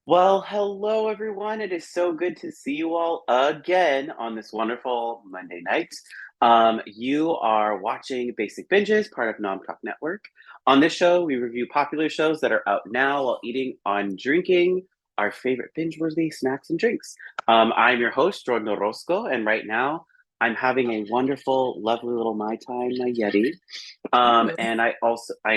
Well, hello everyone. It is so good to see you all again on this wonderful Monday night. You are watching Basic Binges, part of Nom Talk Network. On this show, we review popular shows that are out now while eating on drinking our favorite binge-worthy snacks and drinks. I'm your host, Jordyn Orozco, and right now I'm having a wonderful, lovely little Mai Tai, my Yeti. Ooh. And I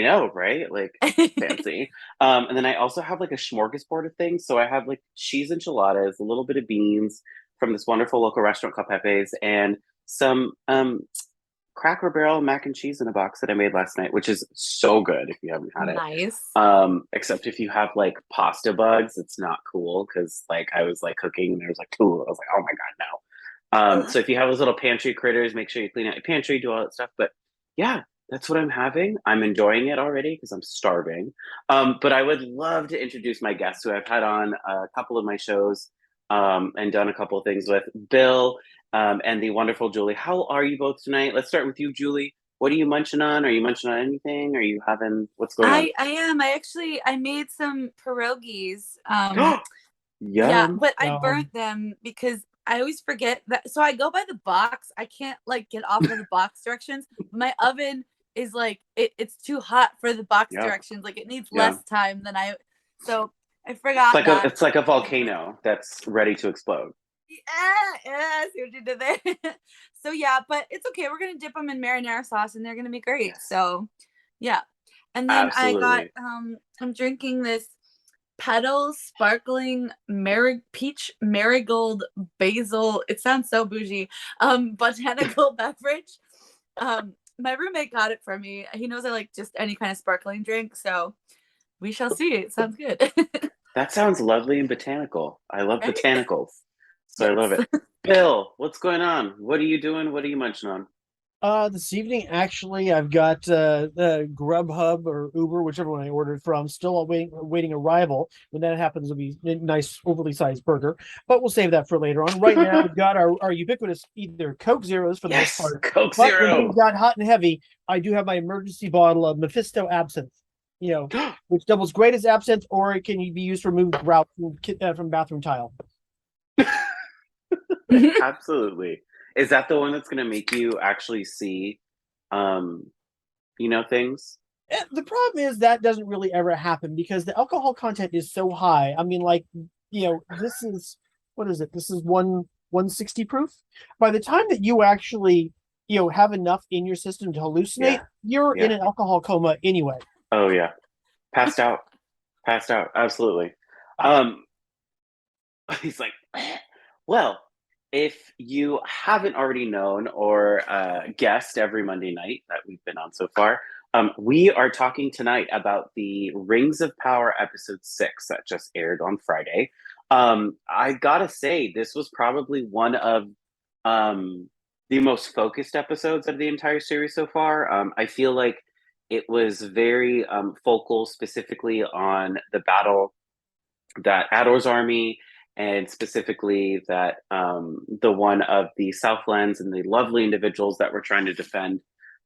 know, right? Like fancy. And then I also have like a smorgasbord of things. So I have like cheese enchiladas, a little bit of beans from this wonderful local restaurant called Pepe's, and some Cracker Barrel mac and cheese in a box that I made last night, which is so good if you haven't had it. Nice. Except if you have like pasta bugs, it's not cool because like I was like cooking and there was like two. I was like, oh my god, no. So if you have those little pantry critters, make sure you clean out your pantry, do all that stuff. But yeah, that's what I'm having. I'm enjoying it already because I'm starving. But I would love to introduce my guests who I've had on a couple of my shows and done a couple of things with Bill and the wonderful Julie. How are you both tonight? Let's start with you, Julie. What are you munching on? Are you munching on anything? Are you having what's going on? I am. I made some pierogies. Yeah, Yum. but I Um, burnt them because I always forget that. So I go by the box. I can't like get off of the box directions. My oven is like it's too hot for the box Yeah. directions. Like it needs Yeah. less time than I. So I It's forgot like a that. it's like a I burnt. volcano that's ready to explode. Yeah, I see what you did there. So yeah, but it's okay. We're gonna dip them in marinara sauce, and they're gonna be great. Yes. So yeah, and then I got Absolutely. I'm drinking this Petals sparkling peach marigold basil. It sounds so bougie. Botanical beverage. My roommate got it for me. He knows I like just any kind of sparkling drink, so we shall see. It sounds good. That sounds lovely and botanical. I love Right? botanicals. So I love Yes. it. Bill, what's going on? What are you doing? What are you munching on? this evening, actually, I've got Grubhub or Uber, whichever one I ordered from, still awaiting arrival. When that happens, it'll be a nice, overly sized burger. But we'll save that for later on. Right now, we've got our ubiquitous either Coke Zeros for the most Yes, part. Coke But when things Zero. got hot and heavy, I do have my emergency bottle of Mephisto absinthe. You know, which doubles great as absinthe, or it can be used to remove grout from bathroom tile. Absolutely. Is that the one that's going to make you actually see, um, things? The problem is that doesn't really ever happen because the alcohol content is so high. I mean, like, this is what is it? This is 160 proof. By the time that you actually, have enough in your system to hallucinate, Yeah, you're in yeah. an alcohol coma anyway. Oh yeah. Passed out. Passed out. Absolutely. Um, he's like, well, if you haven't already known or guessed every Monday night that we've been on so far, we are talking tonight about the Rings of Power episode 6 that just aired on Friday. I gotta say, this was probably one of um, the most focused episodes of the entire series so far. I feel like it was very focal specifically on the battle that Ador's army and specifically that the one of the Southlands and the lovely individuals that were trying to defend,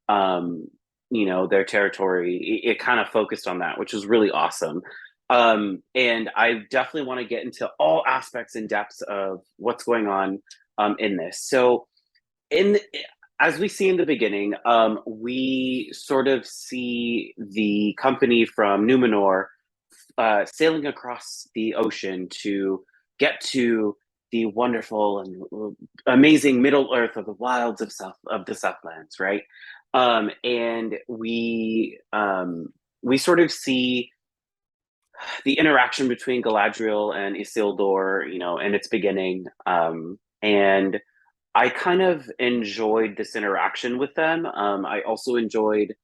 um, their territory. It kind of focused on that, which was really awesome. And I definitely want to get into all aspects and depths of what's going on in this. So, in as we see in the beginning, we sort of see the company from Numenor sailing across the ocean to get to the wonderful and amazing Middle Earth of the wilds of the Southlands, right? And we sort of see the interaction between Galadriel and Isildur, in its beginning, and I kind of enjoyed this interaction with them. I also enjoyed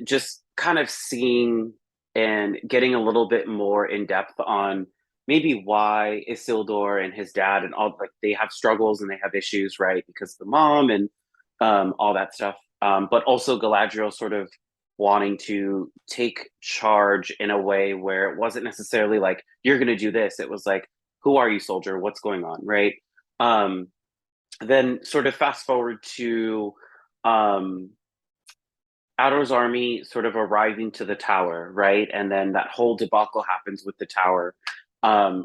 just kind of seeing and getting a little bit more in depth on maybe why Isildur and his dad and all like they have struggles and they have issues, right? Because of the mom and all that stuff. But also Galadriel sort of wanting to take charge in a way where it wasn't necessarily like you're going to do this. It was like, who are you, soldier? What's going on, right? Um, then sort of fast forward to um, Ador's army sort of arriving to the tower, right? And then that whole debacle happens with the tower,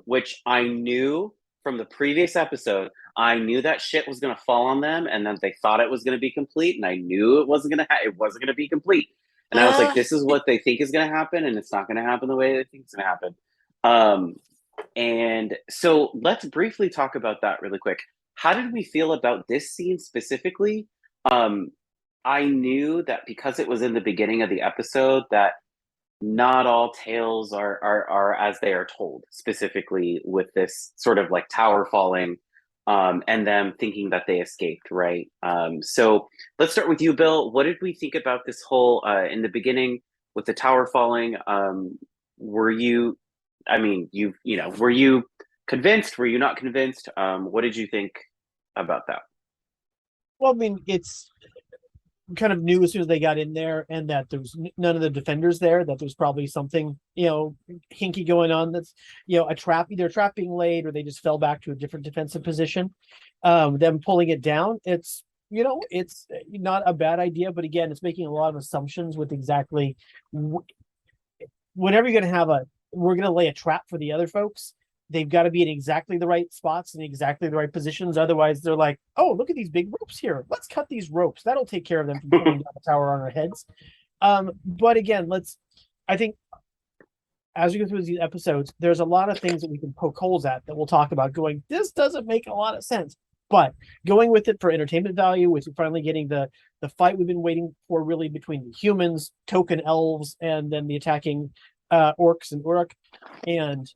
which I knew from the previous episode. I knew that shit was going to fall on them, and then they thought it was going to be complete, and I knew it wasn't going to be complete. And I was like, Uh, this is what they think is going to happen, and it's not going to happen the way they think it's going to happen. Um, and so let's briefly talk about that really quick. How did we feel about this scene specifically? Um, I knew that because it was in the beginning of the episode that not all tales are as they are told, specifically with this sort of like tower falling, and them thinking that they escaped, right? So let's start with you, Bill. What did we think about this whole in the beginning with the tower falling? Were you, I mean, were you convinced? Were you not convinced? What did you think about that? Well, I mean, it's kind of knew as soon as they got in there, and that there was none of the defenders there, that there's probably something, hinky going on, that's, a trap, either a trap being laid or they just fell back to a different defensive position. Them pulling it down, it's not a bad idea, but again, it's making a lot of assumptions with exactly whenever you're going to have we're going to lay a trap for the other folks. They've got to be in exactly the right spots and exactly the right positions. Otherwise, they're like, oh, look at these big ropes here. Let's cut these ropes. That'll take care of them from pulling down the tower on our heads. But again, I think as we go through these episodes, there's a lot of things that we can poke holes at that we'll talk about going, this doesn't make a lot of sense. But going with it for entertainment value, with finally getting the fight we've been waiting for, really, between the humans, token elves, and then the attacking orcs and Uruk. And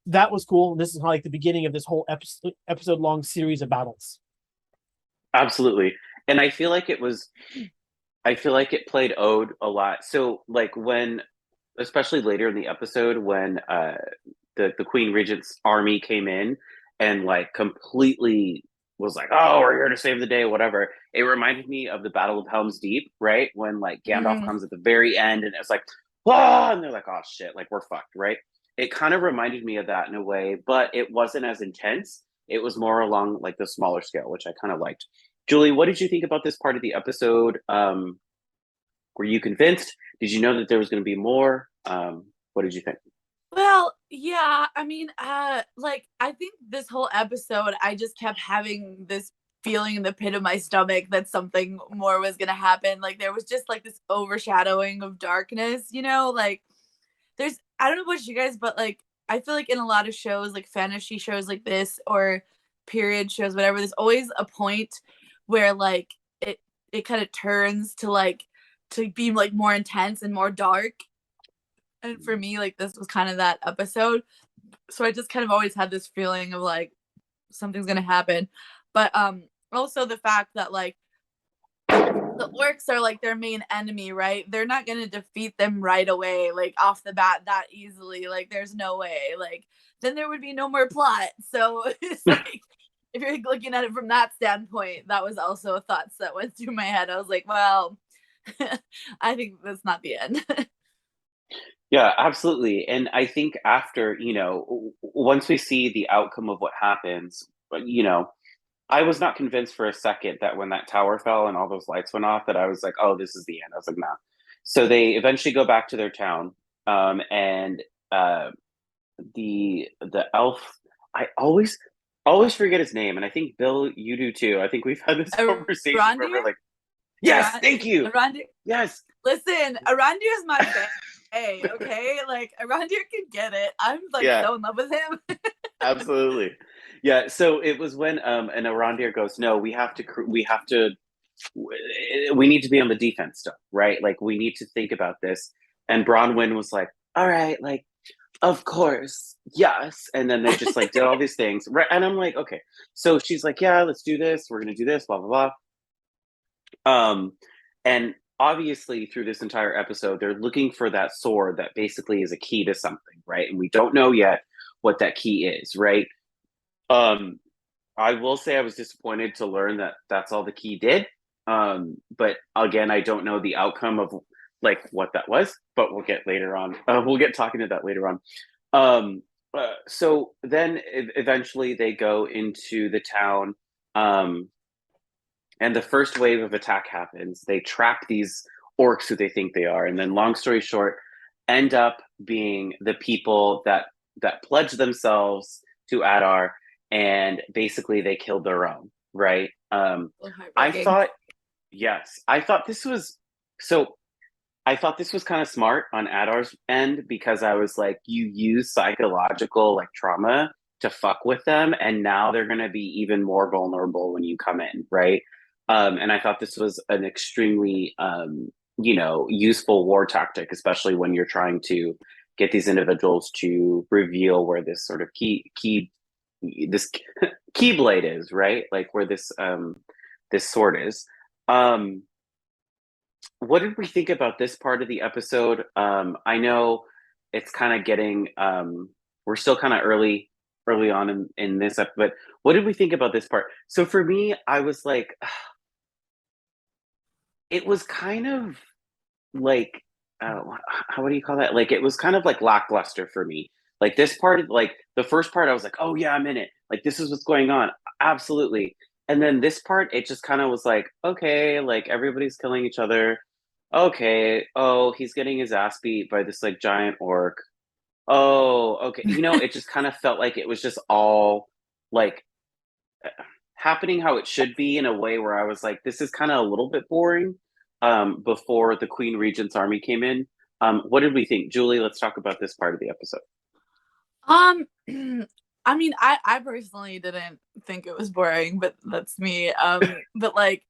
that was cool. This is like the beginning of this whole episode long series of battles. Absolutely. And I feel like it played ode a lot. So like especially later in the episode, when the Queen Regent's army came in and like completely was like, oh, we're here to save the day, whatever. It reminded me of the Battle of Helm's Deep, right? When like Gandalf comes at the very end and it's like, whoa, and they're like, oh shit, like we're fucked, right? It kind of reminded me of that in a way, but it wasn't as intense. It was more along like the smaller scale, which I kind of liked. Julie, what did you think about this part of the episode? Were you convinced? Did you know that there was going to be more? What did you think? Well, yeah, I mean, like I think this whole episode, I just kept having this feeling in the pit of my stomach that something more was gonna happen. Like there was just like this overshadowing of darkness, like I don't know about you guys, but like I feel like in a lot of shows, like fantasy shows like this or period shows, whatever, there's always a point where like it kind of turns to like to be like more intense and more dark. And for me, like this was kind of that episode. So I just kind of always had this feeling of like something's gonna happen. But also the fact that like the orcs are like their main enemy, right? They're not gonna defeat them right away, like off the bat that easily. Like there's no way. Like then there would be no more plot. So it's like if you're looking at it from that standpoint, that was also a thought that went through my head. I was like, well, I think that's not the end. Yeah, absolutely. And I think after, once we see the outcome of what happens, I was not convinced for a second that when that tower fell and all those lights went off, that I was like, oh, this is the end. I was like, nah. So they eventually go back to their town. And the elf, I always forget his name. And I think Bill, you do too. I think we've had this conversation where we're like, yes, thank you. Arandir. Yes. Listen, Arandir is my Hey, okay? Like Arandir can get it. I'm like so in love with him. Absolutely. Yeah, so it was when and Arandir goes, no, we need to be on the defense still, right? Like we need to think about this. And Bronwyn was like, all right, like of course, yes. And then they just like did all these things. Right. And I'm like, okay. So she's like, yeah, let's do this. We're gonna do this, blah, blah, blah. And obviously through this entire episode, they're looking for that sword that basically is a key to something, right? And we don't know yet what that key is, right? I will say I was disappointed to learn that that's all the key did. But again, I don't know the outcome of like what that was, but we'll get later on. We'll get talking to that later on. So then eventually they go into the town. and the first wave of attack happens. They trap these orcs who they think they are, and then long story short, end up being the people that pledge themselves to Adar, and basically they killed their own, right? So I heartbreaking. thought, yes, I thought this was so. I thought this was kind of smart on Adar's end because I was like, you use psychological like trauma to fuck with them, and now they're going to be even more vulnerable when you come in, right? And I thought this was an extremely, useful war tactic, especially when you're trying to get these individuals to reveal where this sort of this keyblade is, right? Like where this sword is. Um, what did we think about this part of the episode? I know it's kind of getting we're still kind of early on in this episode, but what did we think about this part? So for me, I was like, it was kind of like how what do you call that? Like it was kind of like lackluster for me. Like this part, like the first part, I was like, oh yeah, I'm in it. Like this is what's going on, absolutely. And then this part, it just kind of was like, okay, like everybody's killing each other. Okay, oh, he's getting his ass beat by this like giant orc. Oh, okay. It just kind of felt like it was just all like happening how it should be in a way where I was like, this is kind of a little bit boring. Before the Queen Regent's army came in. What did we think? Julie, let's talk about this part of the episode. Um, I mean, I personally didn't think it was boring, but that's me. But like,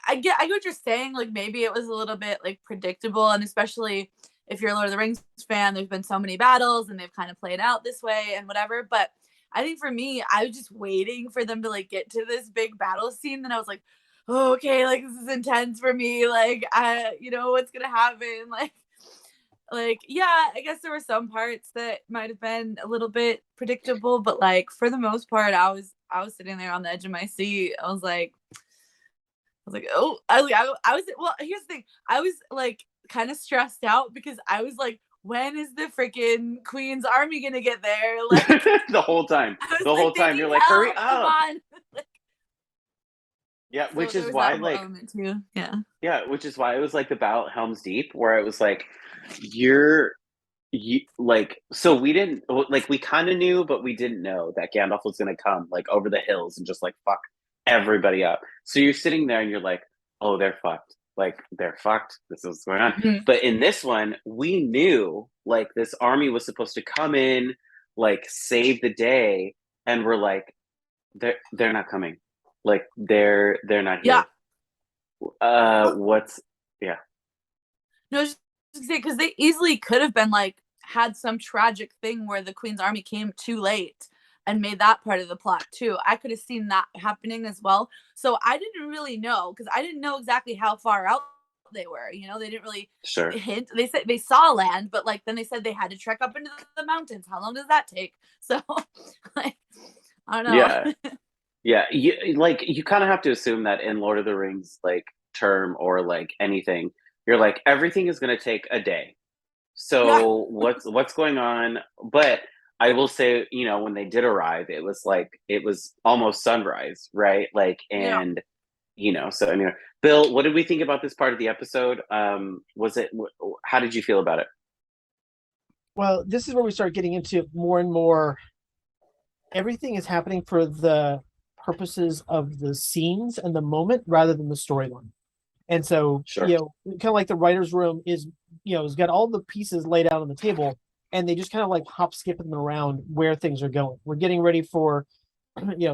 I get what you're saying. Like, maybe it was a little bit like predictable, and especially if you're a Lord of the Rings fan, there's been so many battles, and they've kind of played out this way and whatever. But I think for me, I was just waiting for them to like get to this big battle scene. Then I was like, oh, okay, like this is intense for me. Like, what's gonna happen? Like yeah, I guess there were some parts that might have been a little bit predictable, but like for the most part, I was sitting there on the edge of my seat. I was like, oh, I was. Well, here's the thing. I was like kind of stressed out because I was like, when is the freaking Queen's army gonna get there? Like the whole time, I was the like, whole they time, need you're like, hurry help. Come up. on. Yeah, So which there is was why, that whole like, element too. Yeah. yeah, which is why it was like the battle at Helm's Deep, where it was like, you're like, so we didn't like we kind of knew, but we didn't know that Gandalf was gonna come like over the hills and just like fuck everybody up. So you're sitting there and you're like, oh, they're fucked. Like they're fucked. This is what's going on. Mhm. But in this one, we knew like this army was supposed to come in, like save the day, and we're like, they're not coming. Like they're not Yeah. here. What's yeah. No, just because they easily could have been like had some tragic thing where the Queen's army came too late and made that part of the plot too. I could have seen that happening as well. So I didn't really know because I didn't know exactly how far out they were. They didn't really Sure. hint. They said they saw land, but like then they said they had to trek up into the mountains. How long does that take? So like I don't Yeah. know. Yeah, you kind of have to assume that in Lord of the Rings like term or like anything, you're like everything is going to take a day. Yeah. So what's going on? But I will say, when they did arrive, it was like it was almost sunrise, right? Like Yeah. and so anyway, Bill, what did we think about this part of the episode? Was it how did you feel about it? Well, this is where we start getting into more and more. Everything is happening for the purposes of the scenes and the moment rather than the storyline. And so, Sure. kind of like the writer's room is, has got all the pieces laid out on the table, and they just kind of like hop skipping them around where things are going. We're getting ready for,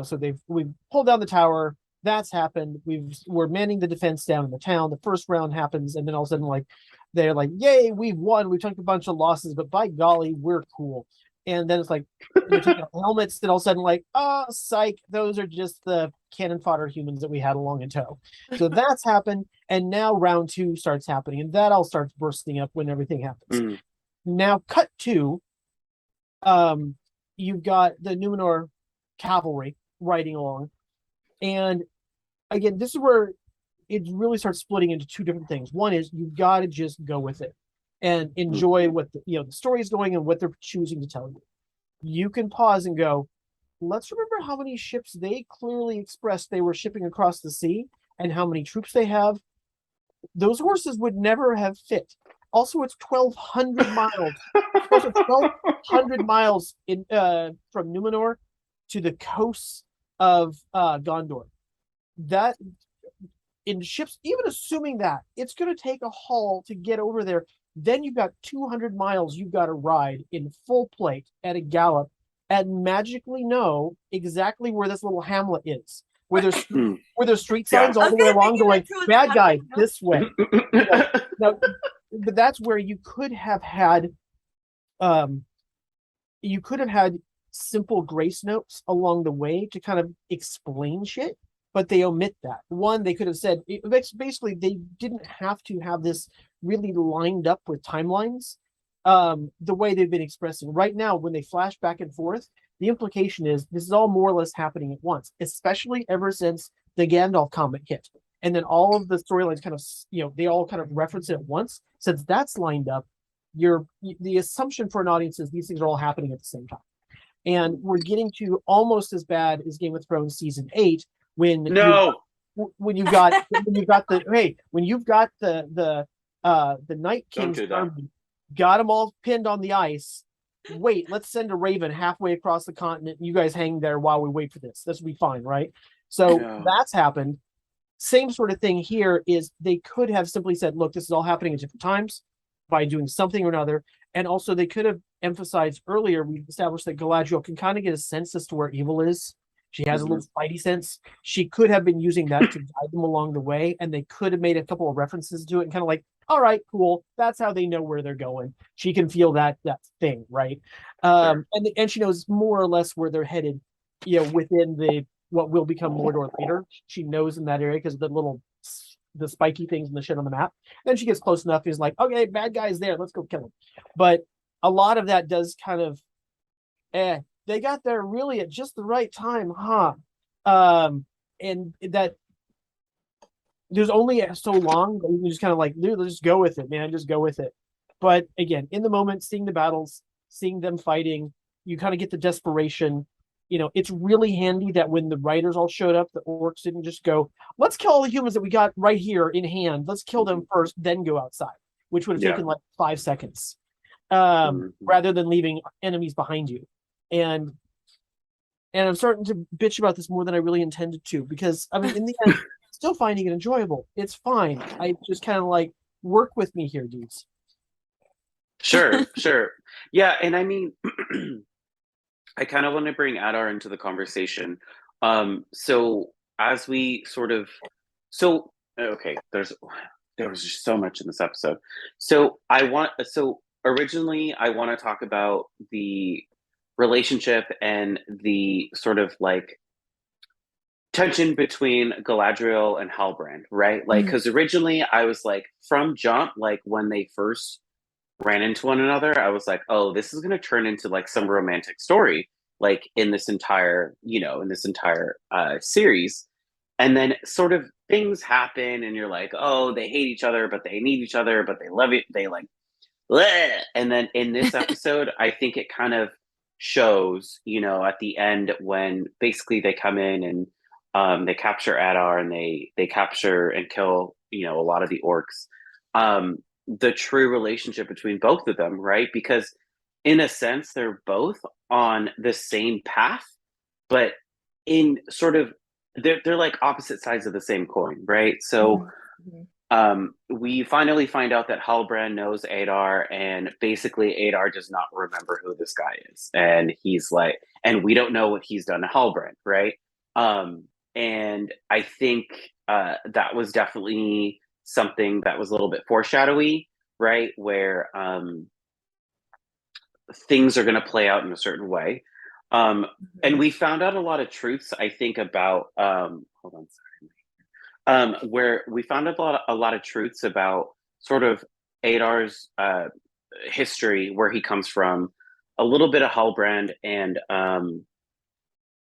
so we've pulled down the tower. That's happened. We're manning the defense down in the town. The first round happens, and then all of a sudden, like they're like, "Yay, we've won! We took a bunch of losses, but by golly, we're cool." And then it's like they're taking off helmets. Then all of a sudden, like, "Oh, psych! Those are just the cannon fodder humans that we had along in tow." So that's happened, and now round two starts happening, and that all starts bursting up when everything happens. Mm. Now, cut to, you've got the Numenor cavalry riding along, and again, this is where it really starts splitting into two different things. One is you've got to just go with it and enjoy what the story is going and what they're choosing to tell you. You can pause and go, let's remember how many ships they clearly expressed they were shipping across the sea, and how many troops they have, those horses would never have fit. Also, it's 1,200 miles. Also, 1,200 miles in from Numenor to the coast of Gondor. That in ships, even assuming that it's going to take a haul to get over there, then you've got 200 miles you've got to ride in full plate at a gallop and magically know exactly where this little hamlet is, where there's street signs all the way along going, bad guy this way. Now, but that's where you could have had simple grace notes along the way to kind of explain shit, but they omit that. One, they could have said, basically, they didn't have to have this really lined up with timelines the way they've been expressing. Right now, when they flash back and forth, the implication is this is all more or less happening at once, especially ever since the Gandalf comic hit. And then all of the storylines kind of, they all kind of reference it at once. Since that's lined up, the assumption for an audience is these things are all happening at the same time. And we're getting to almost as bad as Game of Thrones season 8 when you've got the Night King's army got them all pinned on the ice. Wait, let's send a raven halfway across the continent. You guys hang there while we wait for this. This will be fine, right? So that's happened. Same sort of thing here is they could have simply said, look, this is all happening at different times by doing something or another. And also they could have emphasized earlier, we established that Galadriel can kind of get a sense as to where evil is. She has a little spidey sense. She could have been using that to guide them along the way, and they could have made a couple of references to it and kind of like, all right, cool. That's how they know where they're going. She can feel that thing, right? Sure. And she knows more or less where they're headed, within what will become Mordor later. She knows in that area because of the spiky things and the shit on the map. Then she gets close enough. He's like, okay, bad guy's there. Let's go kill him. But a lot of that does kind of, they got there really at just the right time, huh? And that there's only so long that you can just kind of like, dude, let's just go with it, man. Just go with it. But again, in the moment, seeing the battles, seeing them fighting, you kind of get the desperation. It's really handy that when the writers all showed up, the orcs didn't just go, let's kill all the humans that we got right here in hand. Let's kill them first, then go outside, which would have taken like 5 seconds, rather than leaving enemies behind you. And I'm starting to bitch about this more than I really intended to, because I mean, in the end, still finding it enjoyable. It's fine. I just kind of like, work with me here, dudes. Sure. Yeah, and I mean, I kind of want to bring Adar into the conversation. So as we okay, there was just so much in this episode. Originally I want to talk about the relationship and the sort of like tension between Galadriel and Halbrand, right? Like, because originally I was like, from jump, like when they first ran into one another, I was like, oh, this is going to turn into like some romantic story, like in this entire series. And then sort of things happen and you're like, oh, they hate each other, but they need each other, but they love it. They like, bleh. And then in this episode, I think it kind of shows, at the end when basically they come in and they capture Adar and they capture and kill, a lot of the orcs. The true relationship between both of them, right? Because in a sense, they're both on the same path, but in sort of they're like opposite sides of the same coin, right? So we finally find out that Halbrand knows Adar, and basically Adar does not remember who this guy is, and he's like, and we don't know what he's done to Halbrand, right? And I think that was definitely something that was a little bit foreshadowy, right? Where things are going to play out in a certain way. And we found out a lot of truths, I think, about hold on, sorry. Where we found out a lot of truths about sort of Adar's history, where he comes from, a little bit of Halbrand, and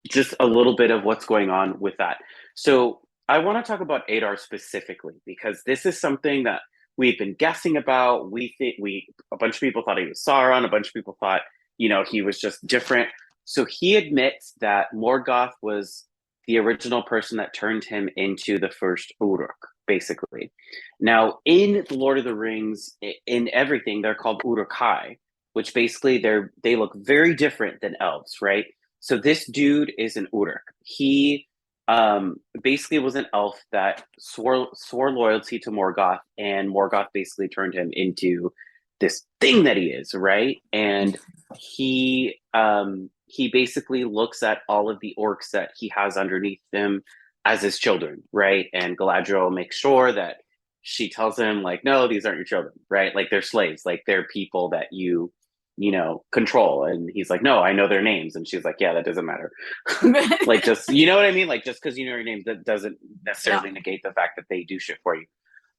just a little bit of what's going on with that. So I want to talk about Adar specifically, because this is something that we've been guessing about. A bunch of people thought he was Sauron. A bunch of people thought, he was just different. So he admits that Morgoth was the original person that turned him into the first Uruk, basically. Now, in the Lord of the Rings, in everything, they're called Urukai, which basically they look very different than elves, right? So this dude is an Uruk. He basically was an elf that swore loyalty to Morgoth, and Morgoth basically turned him into this thing that he is, right? And he basically looks at all of the orcs that he has underneath him as his children, right? And Galadriel makes sure that she tells him, like, no, these aren't your children, right? Like, they're slaves, like they're people that you know, control. And he's like, no, I know their names. And she's like, yeah, that doesn't matter. Like, just, you know what I mean? Like, just because you know your names, that doesn't necessarily negate the fact that they do shit for you.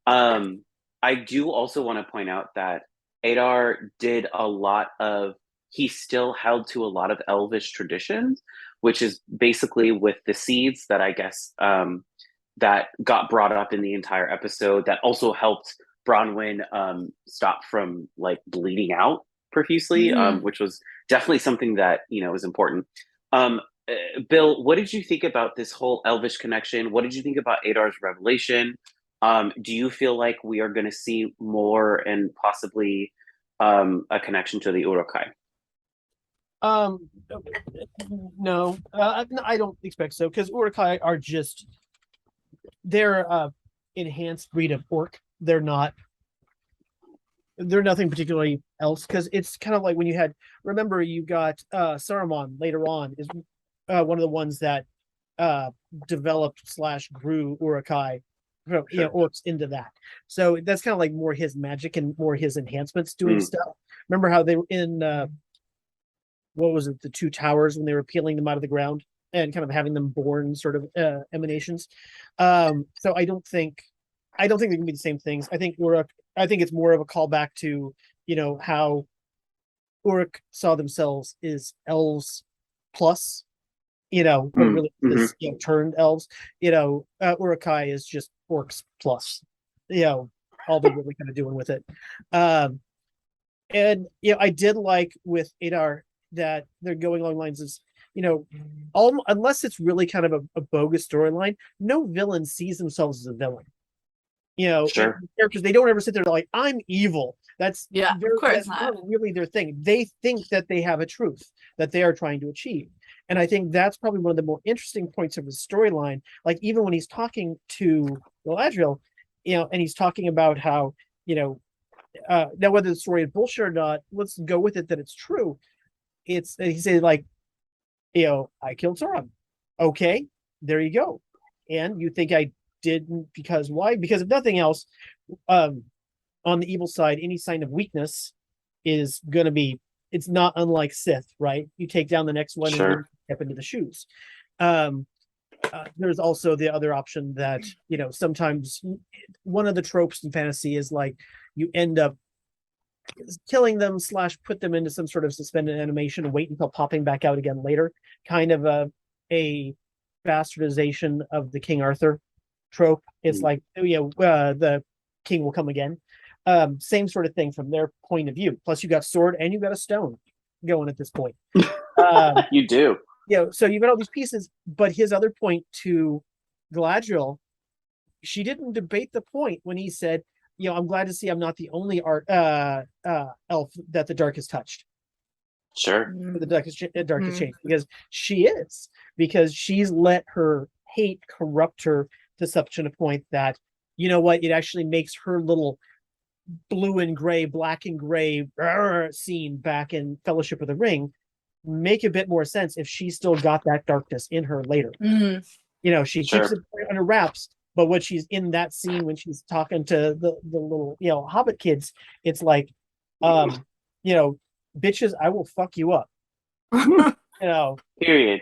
I do also want to point out that Adar did a lot of, he still held to a lot of elvish traditions, which is basically with the seeds that I guess that got brought up in the entire episode that also helped Bronwyn stop from like bleeding out profusely, which was definitely something that, you know, is important. Bill, what did you think about this whole elvish connection? What did you think about Adar's revelation? Do you feel like we are going to see more and possibly a connection to the Urukai? No, I don't expect so, because Urukai are just, they're enhanced breed of orc. They're nothing particularly else, because it's kind of like when you had, remember, you got Saruman later on is one of the ones that developed / grew Urukai, you know, orcs into that. So that's kind of like more his magic and more his enhancements doing stuff. Remember how they were in what was it, the Two Towers, when they were peeling them out of the ground and kind of having them born sort of emanations. So I don't think they can be the same things. I think it's more of a callback to, you know, how Uruk saw themselves as elves plus, you know, but really this, you know, turned elves. You know, Urukai is just orcs plus, you know, all they're really kind of doing with it. And you know, I did like with Adar that they're going along lines of, you know, unless it's really kind of a bogus storyline, no villain sees themselves as a villain. You know, characters, they don't ever sit there like, I'm evil. That's of course that's not really their thing. They think that they have a truth that they are trying to achieve. And I think that's probably one of the more interesting points of his storyline. Like, even when he's talking to Galadriel, you know, and he's talking about how, you know, now whether the story is bullshit or not, let's go with it that it's true. It's, he said, like, you know, I killed Sauron. Okay, there you go. And you think I didn't, because why? Because if nothing else, on the evil side, any sign of weakness is going to be, it's not unlike Sith, right? You take down the next one and then step into the shoes. There's also the other option that, you know, sometimes one of the tropes in fantasy is like you end up killing them / put them into some sort of suspended animation and wait until popping back out again later. Kind of a bastardization of the King Arthur trope. It's like, you know, the king will come again. Same sort of thing from their point of view. Plus, you got sword and you got a stone going at this point. You do. You know, so you've got all these pieces. But his other point to Galadriel, she didn't debate the point when he said, you know, I'm glad to see I'm not the only elf that the dark has touched. The dark has changed, because she is, because she's let her hate corrupt her to such a point that, you know what, it actually makes her little blue and gray, black and gray scene back in Fellowship of the Ring make a bit more sense if she still got that darkness in her later. You know, she keeps it under wraps, but when she's in that scene, when she's talking to the little, you know, Hobbit kids, it's like, you know, bitches, I will fuck you up. You know. Period.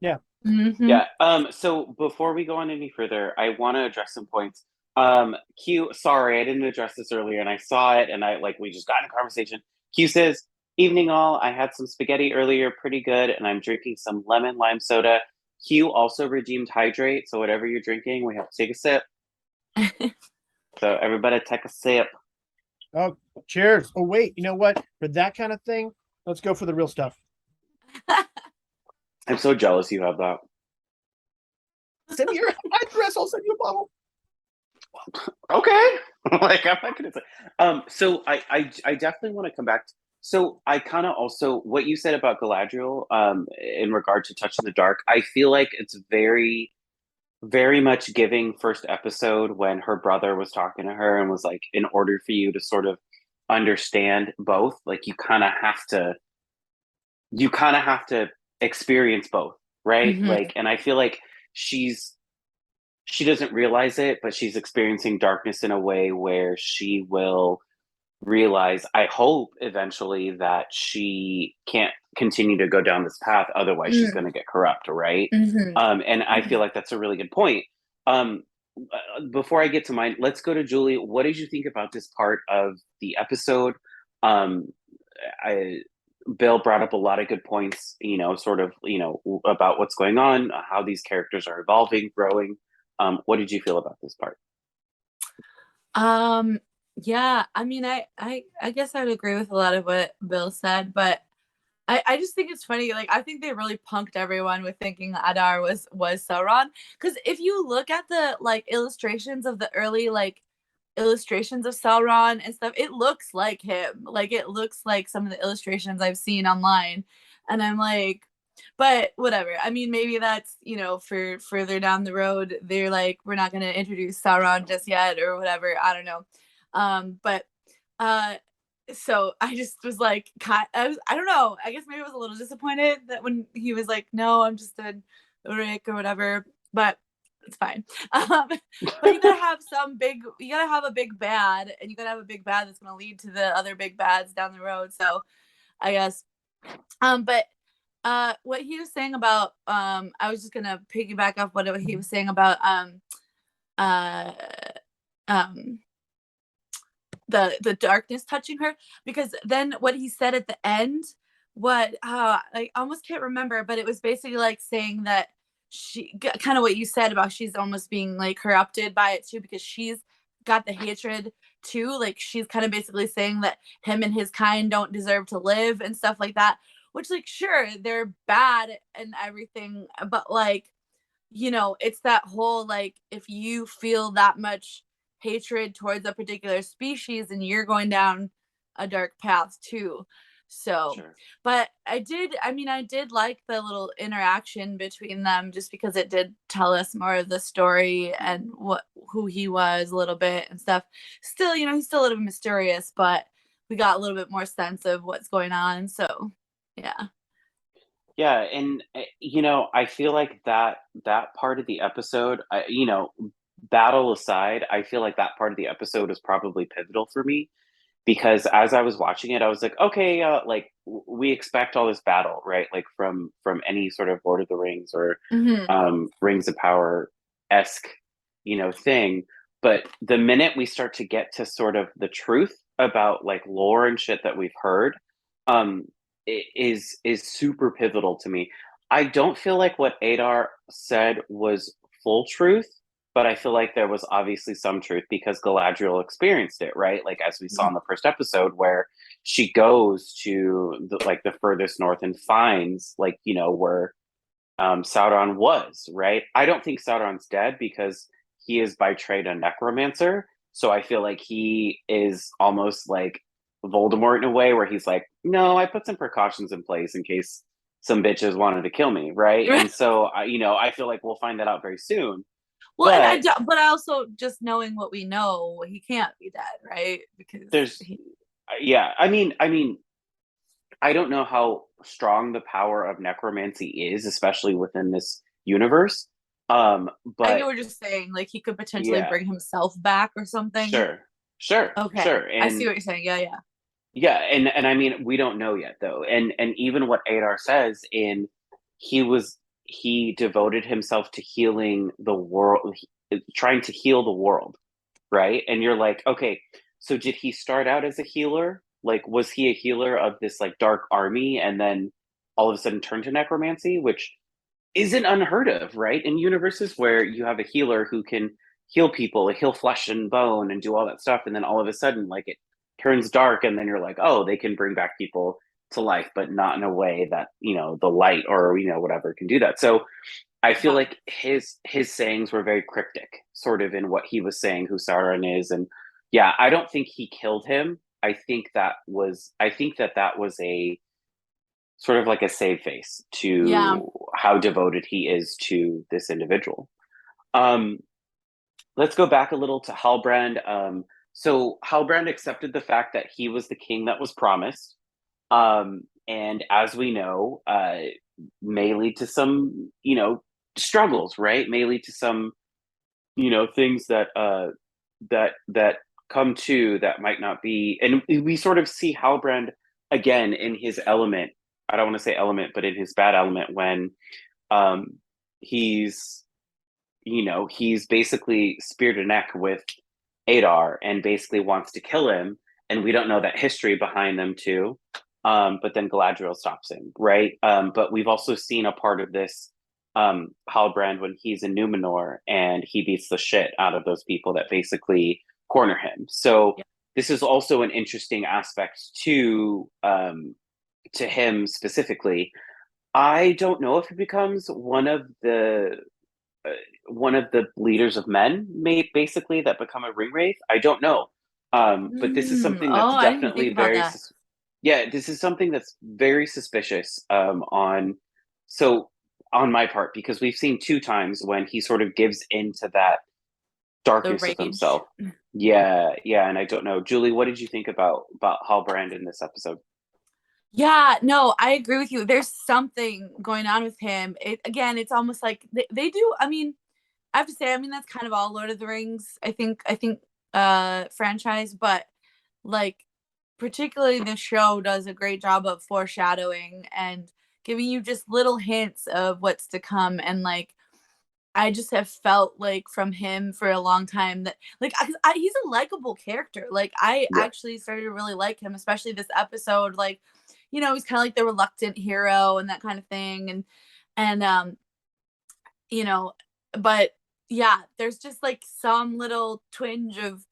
Yeah. Yeah. So before we go on any further, I want to address some points. Q, sorry, I didn't address this earlier, and I saw it, and we just got in a conversation. Q says, "Evening all. I had some spaghetti earlier, pretty good, and I'm drinking some lemon lime soda." Q also redeemed hydrate, so whatever you're drinking, we have to take a sip. So everybody take a sip. Oh, cheers. Oh, wait, you know what? For that kind of thing, let's go for the real stuff. I'm so jealous you have that. Send me your address. I'll send you a bottle. Okay. Like I'm not gonna say. So I definitely want to come back. So I kind of also what you said about Galadriel, in regard to Touch in the Dark. I feel like it's very, very much giving first episode when her brother was talking to her and was like, in order for you to sort of understand both, like you kind of have to experience both, right? Hmm. Like, and I feel like she doesn't realize it, but she's experiencing darkness in a way where she will realize, I hope eventually, that she can't continue to go down this path. Otherwise, she's going to get corrupt, right? Hmm. And I feel like that's a really good point. Um, Before I get to mine, let's go to Julie. What did you think about this part of the episode? Um, I, Bill brought up a lot of good points, sort of, about what's going on, how these characters are evolving, growing. What did you feel about this part? Um, yeah, I mean, I guess I would agree with a lot of what Bill said, but I just think it's funny. Like, I think they really punked everyone with thinking Adar was Sauron. Because if you look at the like illustrations of the early like illustrations of Sauron and stuff, it looks like him. Like, it looks like some of the illustrations I've seen online, and I'm like, but whatever. I mean, maybe that's for further down the road. They're like, we're not gonna introduce Sauron just yet, or whatever. I don't know. But uh so I just was like, I don't know. I guess maybe I was a little disappointed that when he was like, "No, I'm just a Rick or whatever," but it's fine. But you gotta have a big bad, and you gotta have a big bad that's gonna lead to the other big bads down the road. So I guess, but what he was saying about, I was just gonna piggyback off what he was saying about, uh, um the darkness touching her, because then what he said at the end, what I almost can't remember, but it was basically like saying that she, kind of what you said about she's almost being like corrupted by it too, because she's got the hatred too. Like, she's kind of basically saying that him and his kind don't deserve to live and stuff like that, which, like, sure, they're bad and everything, but like, it's that whole, like, if you feel that much hatred towards a particular species, and you're going down a dark path too. So, Sure. but I did like the little interaction between them, just because it did tell us more of the story and who he was a little bit and stuff. Still, he's still a little bit mysterious, but we got a little bit more sense of what's going on. So, yeah. Yeah, and I feel like that part of the episode, battle aside, I feel like that part of the episode is probably pivotal for me, because as I was watching it, I was like, okay, like we expect all this battle, right? Like from any sort of Lord of the Rings or Hmm. Rings of Power esque, thing. But the minute we start to get to sort of the truth about like lore and shit that we've heard, um, is super pivotal to me. I don't feel like what Adar said was full truth, but I feel like there was obviously some truth because Galadriel experienced it, right? Like as we saw in the first episode, where she goes to the furthest north and finds where Sauron was, right? I don't think Sauron's dead because he is by trade a necromancer. So I feel like he is almost like Voldemort in a way, where he's like, no, I put some precautions in place in case some bitches wanted to kill me, right? And so I feel like we'll find that out very soon. Well, and But but I also, just knowing what we know, he can't be dead, right? Because there's, he. yeah, I mean, I don't know how strong the power of necromancy is, especially within this universe. I get But what you're saying. Like, he could potentially yeah, bring himself back or something. sure, sure, Okay, sure, I see and what you're saying. Yeah, yeah. yeah, and I mean, we don't know yet though, and even what Adar says in he devoted himself to healing the world, trying to heal the world, right? And you're like, okay, so did he start out as a healer? Like, was he a healer of this like dark army, and then all of a sudden turned to necromancy, which isn't unheard of, right? In universes where you have a healer who can heal people, heal flesh and bone, and do all that stuff, and then all of a sudden, like it turns dark, and then you're like, oh, they can bring back people to life, but not in a way that the light or whatever can do that. So I feel Yeah. like his sayings were very cryptic, sort of in what he was saying who Sauron is, and yeah, I don't think he killed him. I think that that was a sort of like a save face Yeah. to how devoted he is to this individual. Um, let's go back a little to Halbrand. So Halbrand accepted the fact that he was the king that was promised. And as we know, may lead to some, struggles, right? May lead to some, things that come to that might not be. And we sort of see Halbrand again in his element. I don't want to say element, but in his bad element when um, he's he's basically speared a neck with Adar and basically wants to kill him. And we don't know that history behind them too. But then Galadriel stops him, right? But we've also seen a part of this Halbrand when he's in Numenor and he beats the shit out of those people that basically corner him. So Yeah. this is also an interesting aspect to him specifically. I don't know if he becomes uh, one of the leaders of men, basically that become a ring wraith. I don't know, but this is something Oh, that's I didn't even think definitely about that. yeah. This is something that's very suspicious so on my part because we've seen two times when he sort of gives into that The darkness of rage. himself. Yeah, yeah, and I don't know, Julie, what did you think about Halbrand in this episode? Yeah, no, I agree with you. There's something going on with him. It's almost like they do. I mean, I have to say, I mean, that's kind of all Lord of the Rings, I think, franchise, but like, particularly the show does a great job of foreshadowing and giving you just little hints of what's to come. And like, I just have felt like from him for a long time that like he's a likable character. Like I Yeah. actually started to really like him, especially this episode. Like, he's kind of like the reluctant hero and that kind of thing. And you know, but yeah, there's just like some little twinge of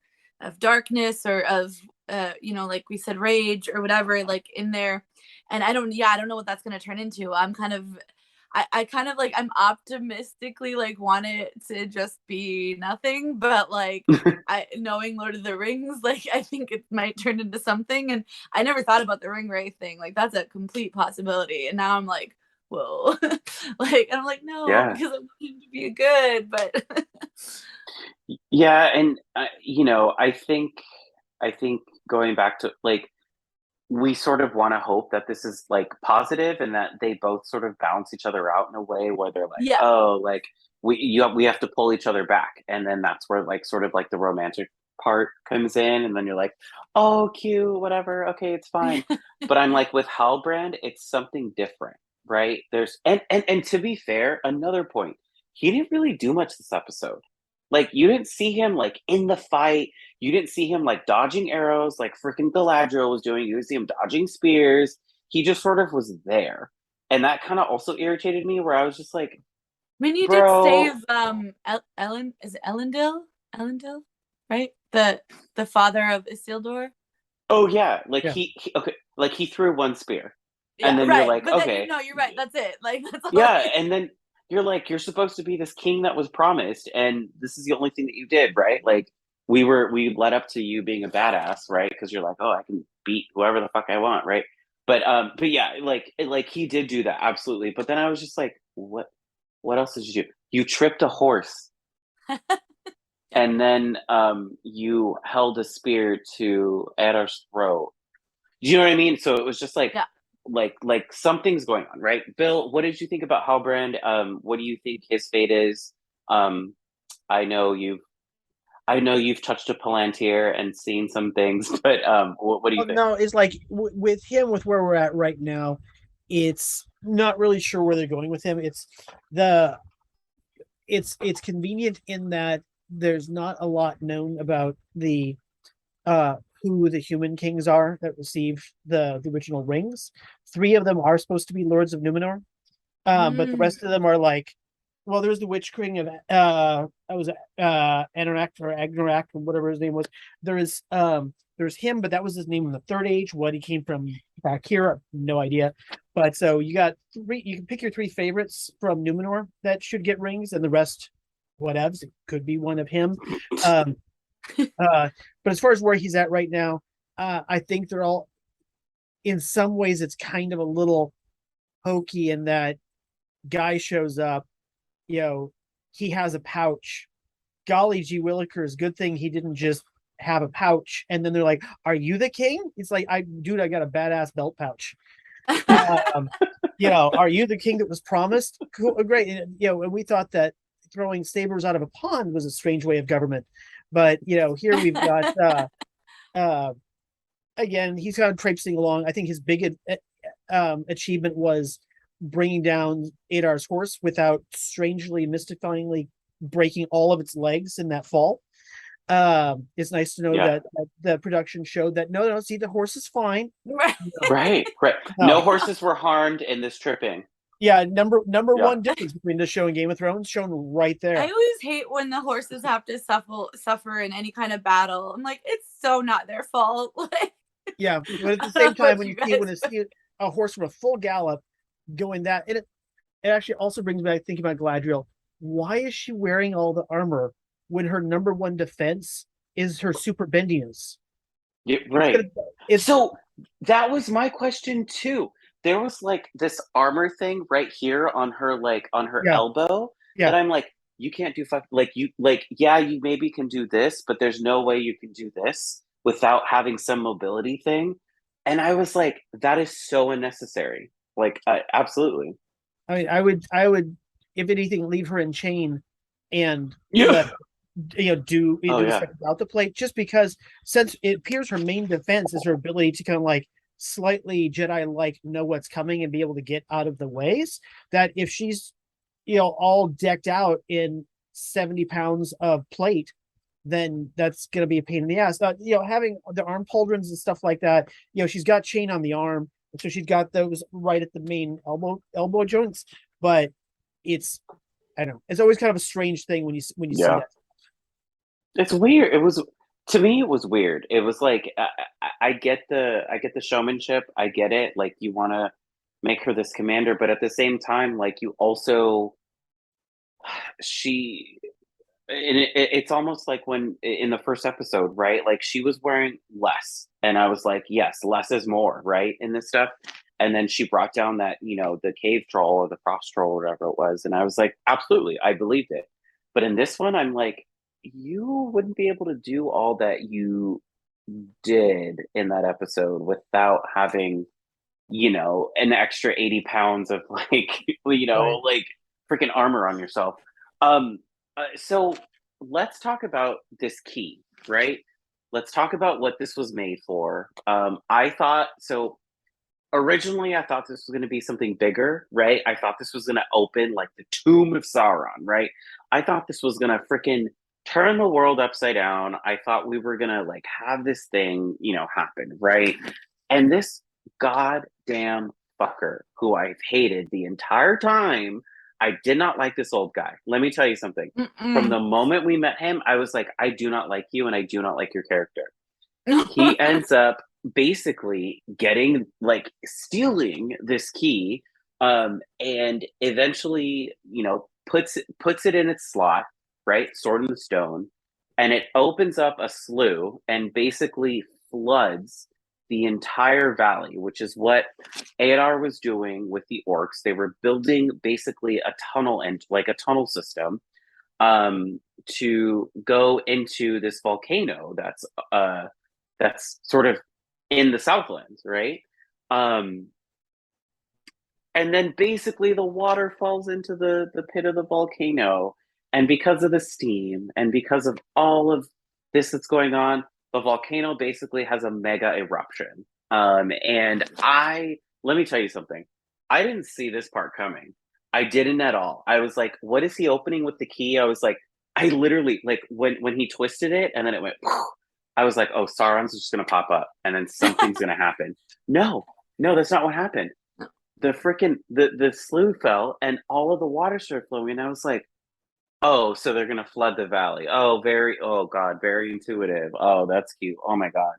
darkness or of like we said, rage or whatever, like in there. And I don't know what that's gonna turn into. I kind of like I'm optimistically like want it to just be nothing, but like I knowing Lord of the Rings, like I think it might turn into something. And I never thought about the ring wraith thing. Like that's a complete possibility. And now I'm like, whoa. Like, and I'm like, no, Yeah. because I want him to be good, but Yeah, and I think going back to like we sort of want to hope that this is like positive and that they both sort of balance each other out in a way where they're like, yeah. oh, like we have to pull each other back, and then that's where like sort of like the romantic part comes in, and then you're like, oh, cute, whatever, okay, it's fine. But I'm like with Halbrand, it's something different, right? There's and to be fair, another point, he didn't really do much this episode. Like you didn't see him like in the fight. You didn't see him like dodging arrows like freaking Galadriel was doing. You didn't see him dodging spears. He just sort of was there. And that kind of also irritated me where I was just like, I mean, you did save bro, Ellen. Is it Elendil? Elendil, right? The father of Isildur. oh yeah, like Yeah. he okay, like he threw one spear. And Yeah, then you're right. like, But then okay, no, you're right. That's it. Like that's all. yeah, and then you're like, you're supposed to be this king that was promised, and this is the only thing that you did, right? Like we led up to you being a badass, right? Because you're like, oh, I can beat whoever the fuck I want, right? But yeah, like he did do that absolutely. But then I was just like, what else did you do? You tripped a horse, Yeah. and then you held a spear to Adar's throat. Do you know what I mean? So it was just like Yeah. like something's going on, right? Bill, what did you think about Halbrand? What do you think his fate is? Um, I know you've touched a Palantir and seen some things, but what do you Well, think? no, it's like with him, with where we're at right now, it's not really sure where they're going with him. The it's convenient in that there's not a lot known about the who the human kings are that receive the original rings. Three of them are supposed to be lords of Numenor, but the Mm. rest of them are like, well, there's the Witch King of I was Anorak or Agnorak or whatever his name was. There is there's him, but that was his name in the Third Age. What he came from back here, no idea. But so you got three. You can pick your three favorites from Numenor that should get rings, and the rest, whatevs. It could be one of him. Um, but as far as where he's at right now, I think they're all. In some ways, it's kind of a little hokey in that guy shows up, he has a pouch. Golly gee willikers, good thing he didn't just have a pouch. And then they're like, "Are you the king?" It's like, I got a badass belt pouch. um, are you the king that was promised? Cool, great. And, and we thought that throwing sabers out of a pond was a strange way of government, but here we've got again, he's kind of traipsing along. I think his big achievement was bringing down J.R.R's horse without strangely, mystifyingly breaking all of its legs in that fall. It's nice to know that the production showed that no, see, the horse is fine. Right. No horses were harmed in this tripping. Yeah, number one difference between this show and Game of Thrones shown right there. I always hate when the horses have to suffer in any kind of battle. I'm like, it's so not their fault. Yeah, but at the same time, when you see a horse from a full gallop going that, it actually also brings me back thinking about Galadriel. Why is she wearing all the armor when her number one defense is her super bendiness? Yeah, right. So that was my question too. There was like this armor thing right here on her elbow that I'm like, you can't do you maybe can do this, but there's no way you can do this without having some mobility thing. And I was like, that is so unnecessary. Like, absolutely. I mean, I would, if anything, leave her in chain and do stuff without the plate, just because since it appears her main defense is her ability to kind of like slightly Jedi-like know what's coming and be able to get out of the ways. That if she's all decked out in 70 pounds of plate, then that's going to be a pain in the ass. Having the arm pauldrons and stuff like that, she's got chain on the arm, so she's got those right at the main elbow joints. But it's, I don't know, it's always kind of a strange thing when you see that. It's weird. To me, it was weird. It was like, I get the showmanship. I get it. Like, you want to make her this commander, but at the same time, like, you also, it's almost like when in the first episode, right? Like, she was wearing less, and I was like, yes, less is more, right? In this stuff. And then she brought down that, the cave troll or the frost troll or whatever it was. And I was like, absolutely, I believed it. But in this one, I'm like, you wouldn't be able to do all that you did in that episode without having, an extra 80 pounds of like, like freaking armor on yourself. So let's talk about this key, right? Let's talk about what this was made for. Originally, I thought this was going to be something bigger, right? I thought this was going to open like the tomb of Sauron, right? I thought this was going to freaking turn the world upside down. I thought we were going to like have this thing, happen, right? And this goddamn fucker who I've hated the entire time, I did not like this old guy. Let me tell you something. From the moment we met him, I was like, I do not like you and I do not like your character. He ends up basically stealing this key, and eventually, puts it in its slot, right? Sword in the stone, and it opens up a slough and basically floods the entire valley, which is what J.R.R. was doing with the orcs. They were building basically a tunnel tunnel system, to go into this volcano that's sort of in the Southlands, right? And then basically the water falls into the pit of the volcano. And because of the steam and because of all of this that's going on, the volcano basically has a mega eruption. And let me tell you something. I didn't see this part coming. I didn't at all. I was like, what is he opening with the key? I was like, I literally, like, when he twisted it and then it went, I was like, oh, Sauron's just going to pop up and then something's going to happen. No, that's not what happened. The freaking, the slough fell and all of the water started flowing. And I was like, oh, so they're going to flood the valley. Oh, God, very intuitive. Oh, that's cute. Oh my God.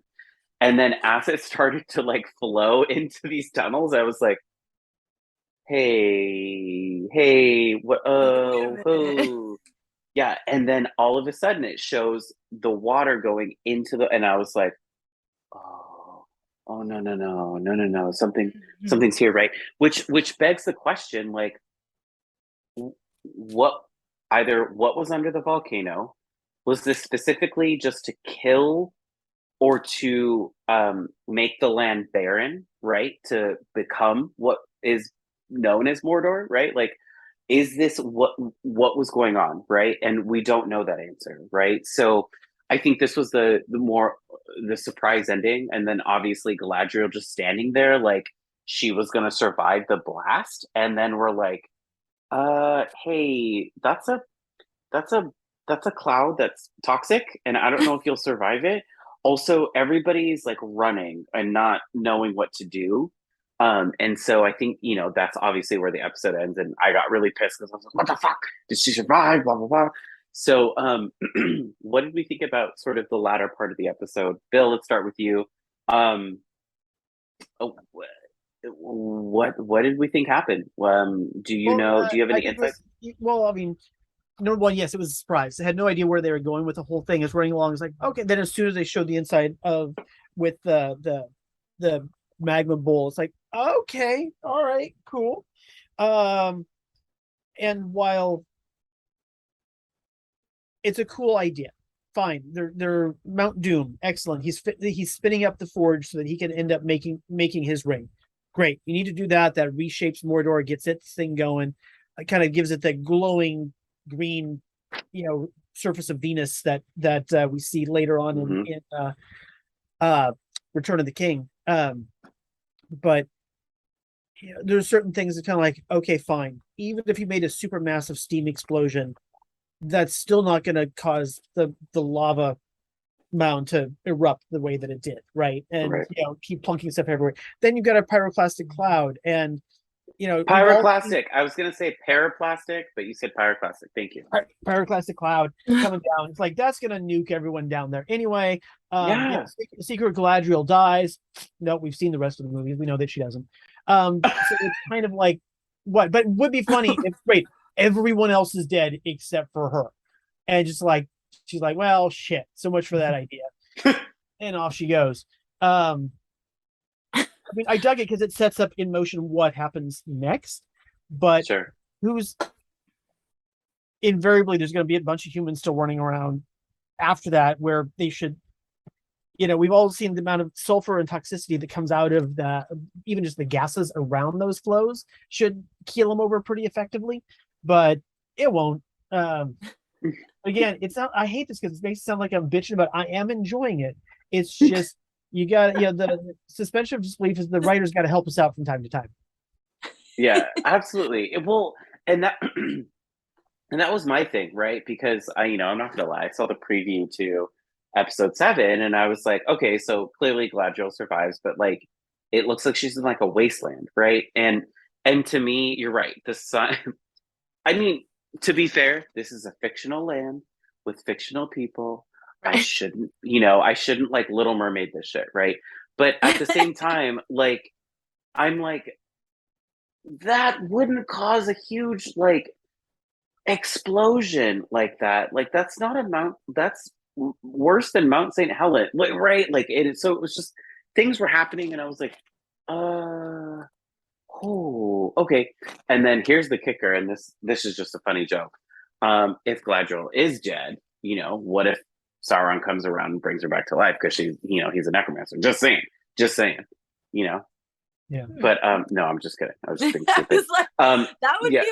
And then as it started to like flow into these tunnels, I was like, hey, what? Like, wait a Oh, minute. oh, yeah. And then all of a sudden, it shows the water going into the, and I was like, oh, oh no, no, no, no, no, no, something's here, right? Which begs the question, like, what what was under the volcano? Was this specifically just to kill or to make the land barren, right? To become what is known as Mordor, right? Like, is this what was going on, right? And we don't know that answer, right? So I think this was the more the surprise ending, and then obviously Galadriel just standing there, like she was gonna survive the blast, and then we're like, hey, that's a that's a cloud that's toxic, and I don't know if you'll survive it. Also, everybody's like running and not knowing what to do. And so I think, that's obviously where the episode ends, and I got really pissed because I was like, what the fuck? Did she survive? Blah blah blah. So what did we think about sort of the latter part of the episode? Bill, let's start with you. Um oh, what did we think happened? Do you have I any think it insights? was well. I mean, number one, yes, it was a surprise. I had no idea where they were going with the whole thing. It's running along. It's like okay. Then as soon as they showed the inside of with the magma bowl, it's like okay, all right, cool. Um, and while it's a cool idea, fine. They're Mount Doom, excellent. He's spinning up the forge so that he can end up making his ring. Great. You need to do that. That reshapes Mordor, gets its thing going. It kind of gives it that glowing green, surface of Venus that we see later on in Hmm. uh Return of the King. But there's certain things that kind of like, okay, fine. Even if you made a super massive steam explosion, that's still not going to cause the lava mound to erupt the way that it did, right? And Right. keep plunking stuff everywhere. Then you've got a pyroclastic cloud, and we've all seen Pyroclastic. I was gonna say paraplastic, but you said pyroclastic. Thank you. pyroclastic cloud coming down. It's like that's gonna nuke everyone down there anyway. Yeah. Secret Galadriel dies. No, we've seen the rest of the movies. We know that she doesn't. So it's kind of like what, but it would be funny if wait, everyone else is dead except for her, and just like she's like, well, shit. So much for that idea, and off she goes. I mean, I dug it because it sets up in motion what happens next, but Sure. who's invariably there's going to be a bunch of humans still running around after that where they should we've all seen the amount of sulfur and toxicity that comes out of the even just the gases around those flows should keel them over pretty effectively, but it won't. Again, it's not. I hate this because it makes it sound like I'm bitching, but I am enjoying it. It's just you got the suspension of disbelief is the writers got to help us out from time to time. Yeah, absolutely. Well, and that and that was my thing, right? Because I'm not gonna lie, I saw the preview to episode 7, and I was like, okay, so clearly Galadriel survives, but like, it looks like she's in like a wasteland, right? And to me, you're right. The sun. I mean, to be fair, this is a fictional land with fictional people. Right. I shouldn't like Little Mermaid this shit, right? But at the same time, like, I'm like, that wouldn't cause a huge like explosion like that. Like, that's not a mount. That's worse than Mount St. Helen, right? Like it. So it was just things were happening, and I was like, uh, oh, okay. And then here's the kicker, and this is just a funny joke. If Gladriel is dead, what if Sauron comes around and brings her back to life because he's a necromancer? Just saying, you know. Yeah. But no, I'm just kidding. I was just being I stupid. was like, that would Yeah.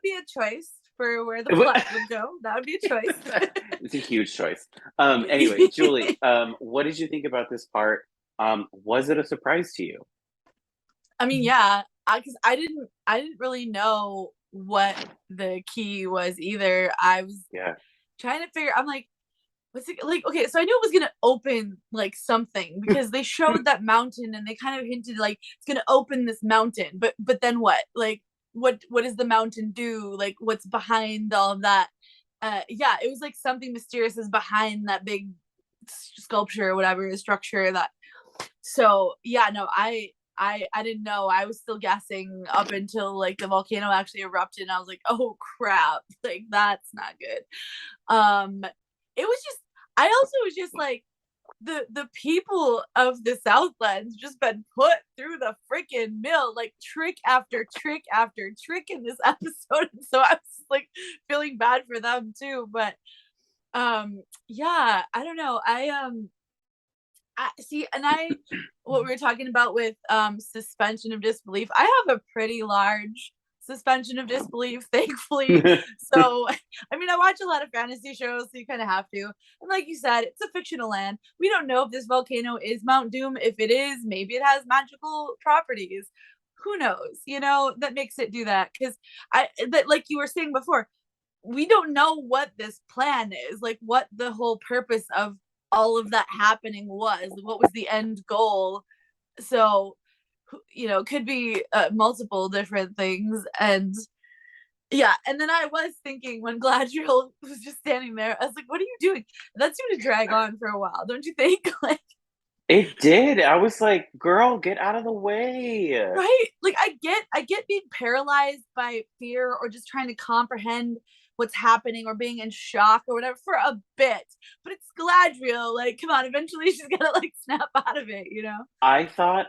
be a choice for where the plot would go. That would be a choice. It's a huge choice. Anyway, Julie, what did you think about this part? Was it a surprise to you? I mean, yeah, because I didn't really know what the key was either. I was Yeah. trying to figure. I'm like, what's it like? Okay, so I knew it was gonna open like something because they showed that mountain and they kind of hinted like it's gonna open this mountain. But then what? Like, what does the mountain do? Like, what's behind all of that? Yeah, it was like something mysterious is behind that big sculpture or whatever structure that So yeah, no, I didn't know. I was still guessing up until like the volcano actually erupted, and I was like, oh crap, like that's not good. It was just, I also was just like, the people of the Southlands just been put through the freaking mill, like trick after trick after trick in this episode. And so I was like feeling bad for them too. But yeah, I don't know. I see, and what we were talking about with suspension of disbelief, I have a pretty large suspension of disbelief, thankfully. So I mean, I watch a lot of fantasy shows, so you kind of have to. And like you said, it's a fictional land. We don't know if this volcano is Mount Doom. If it is, maybe it has magical properties. Who knows? That makes it do that. Because that, like you were saying before, we don't know what this plan is, like what the whole purpose of all of that happening was, what was the end goal. So could be multiple different things. And yeah, and then I was thinking when Gladriel was just standing there, I was like, what are you doing? That seemed to drag on for a while, don't you think? Like, It did. I was like, girl, get out of the way. right, like I get being paralyzed by fear or just trying to comprehend what's happening or being in shock or whatever for a bit, but it's Gladriel, like come on, eventually she's gonna like snap out of it. I thought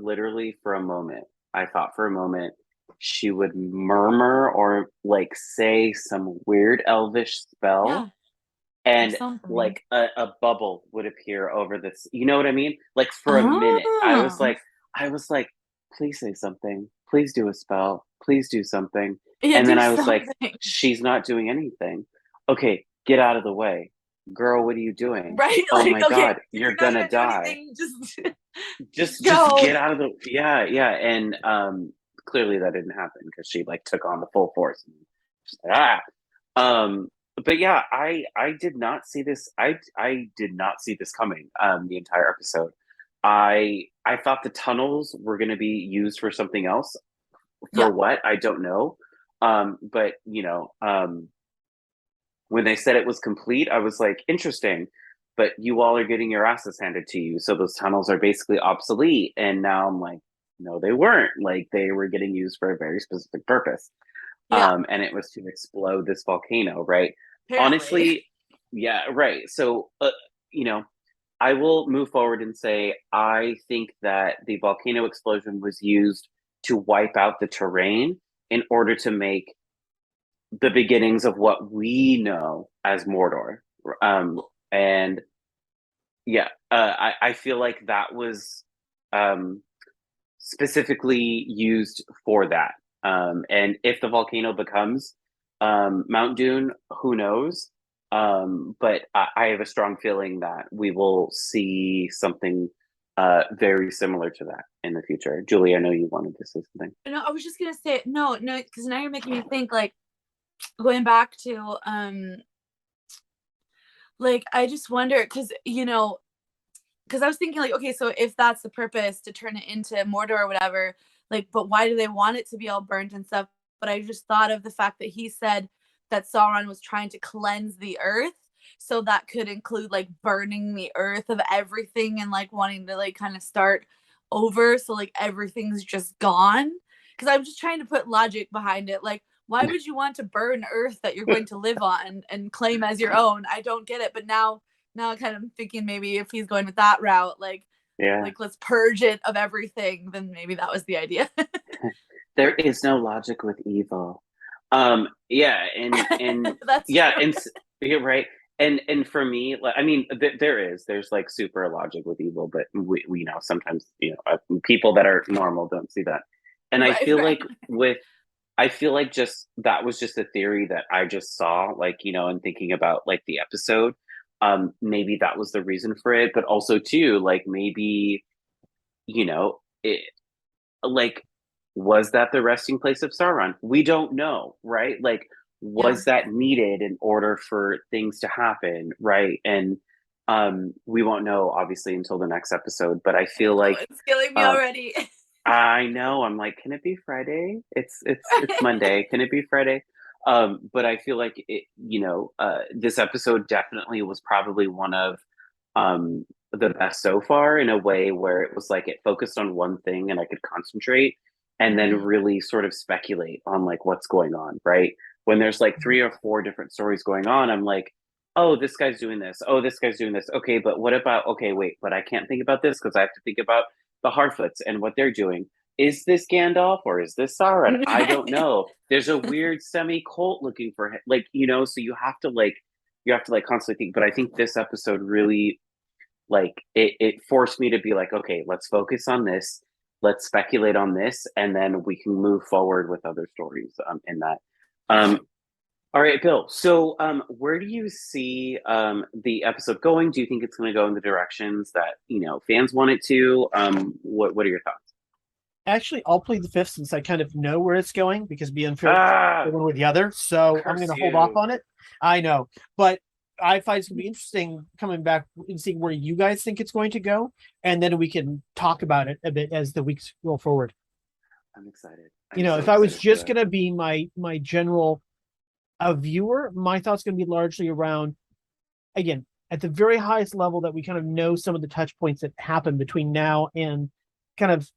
literally for a moment, I thought for a moment she would murmur or like say some weird elvish spell Yeah, or and something. like a bubble would appear over this. You know what I mean? Like for a minute, Oh, I was like, please say something. Please do a spell. Please do something. yeah, And then do I was like, something. she's not doing anything. Okay, get out of the way. Girl, what are you doing? Right, Oh like, my okay, God, if you're you're not gonna gonna do die. anything, just Just go. get out of the yeah, and clearly that didn't happen because she like took on the full force. And she's like, ah. But yeah, I did not see this. I did not see this coming. The entire episode. I thought the tunnels were going to be used for something else. For Yeah, what I don't know. But when they said it was complete, I was like, interesting. But you all are getting your asses handed to you, so those tunnels are basically obsolete. And now I'm like, no, they weren't. Like they were getting used for a very specific purpose. yeah, And it was to explode this volcano, right? apparently. Honestly, yeah, right. So, you know, I will move forward and say I think that the volcano explosion was used to wipe out the terrain in order to make the beginnings of what we know as Mordor. Um, and yeah, I feel like that was um, specifically used for that. And if the volcano becomes Mount Dune, who knows? But I have a strong feeling that we will see something very similar to that in the future. Julie, I know you wanted to say something. No, I was just gonna say no, no, because now you're making me think, like going back to like I just wonder, because I was thinking like, okay, so if that's the purpose to turn it into Mordor or whatever, like, but why do they want it to be all burnt and stuff? But I just thought of the fact that he said that Sauron was trying to cleanse the earth. So that could include like burning the earth of everything and like wanting to like kind of start over. So like everything's just gone. Because I'm just trying to put logic behind it. Like, why would you want to burn earth that you're going to live on and claim as your own? I don't get it. But now I kind of thinking maybe if he's going with that route, Yeah, like let's purge it of everything, then maybe that was the idea. there is no logic with evil. Yeah, and That's yeah, true. you're right. And for me, like, I mean, there's like super logic with evil, but we know sometimes people that are normal don't see that. And I Right, feel right. like I feel like just that was just a theory that I just saw, like, and thinking about like the episode. Maybe that was the reason for it, but also too, like maybe, it, like, was that the resting place of Sauron? We don't know, right? Like, Yeah. was that needed in order for things to happen, right? And we won't know obviously until the next episode, but I feel Oh, like it's killing me uh already. I know, I'm like, can it be Friday? It's Monday. Can it be Friday? But I feel like this episode definitely was probably one of the best so far in a way where it was like it focused on one thing and I could concentrate and then really sort of speculate on like what's going on, right? When there's like three or four different stories going on, I'm like, oh, this guy's doing this. Oh, this guy's doing this. Okay, but what about, okay, wait, but I can't think about this because I have to think about the Harfoots and what they're doing. Is this Gandalf or is this Sauron? I don't know. There's a weird semi cult looking for him, like, you know, so you have to like constantly think. But I think this episode really like it forced me to be like, okay, let's focus on this, let's speculate on this, and then we can move forward with other stories in that. Um, all right, Bill. So, where do you see the episode going? Do you think it's going to go in the directions that fans want it to? What are your thoughts? Actually, I'll plead the fifth since I kind of know where it's going because it'd be unfair Ah, one with the other. So I'm curse going to hold off you. on it. I know, but I find it's going to be interesting coming back and seeing where you guys think it's going to go, and then we can talk about it a bit as the weeks roll forward. I'm excited. You I'm know, so if I was excited for just that. going to be my general viewer, my thoughts going to be largely around, again, at the very highest level that we kind of know some of the touch points that happen between now and kind of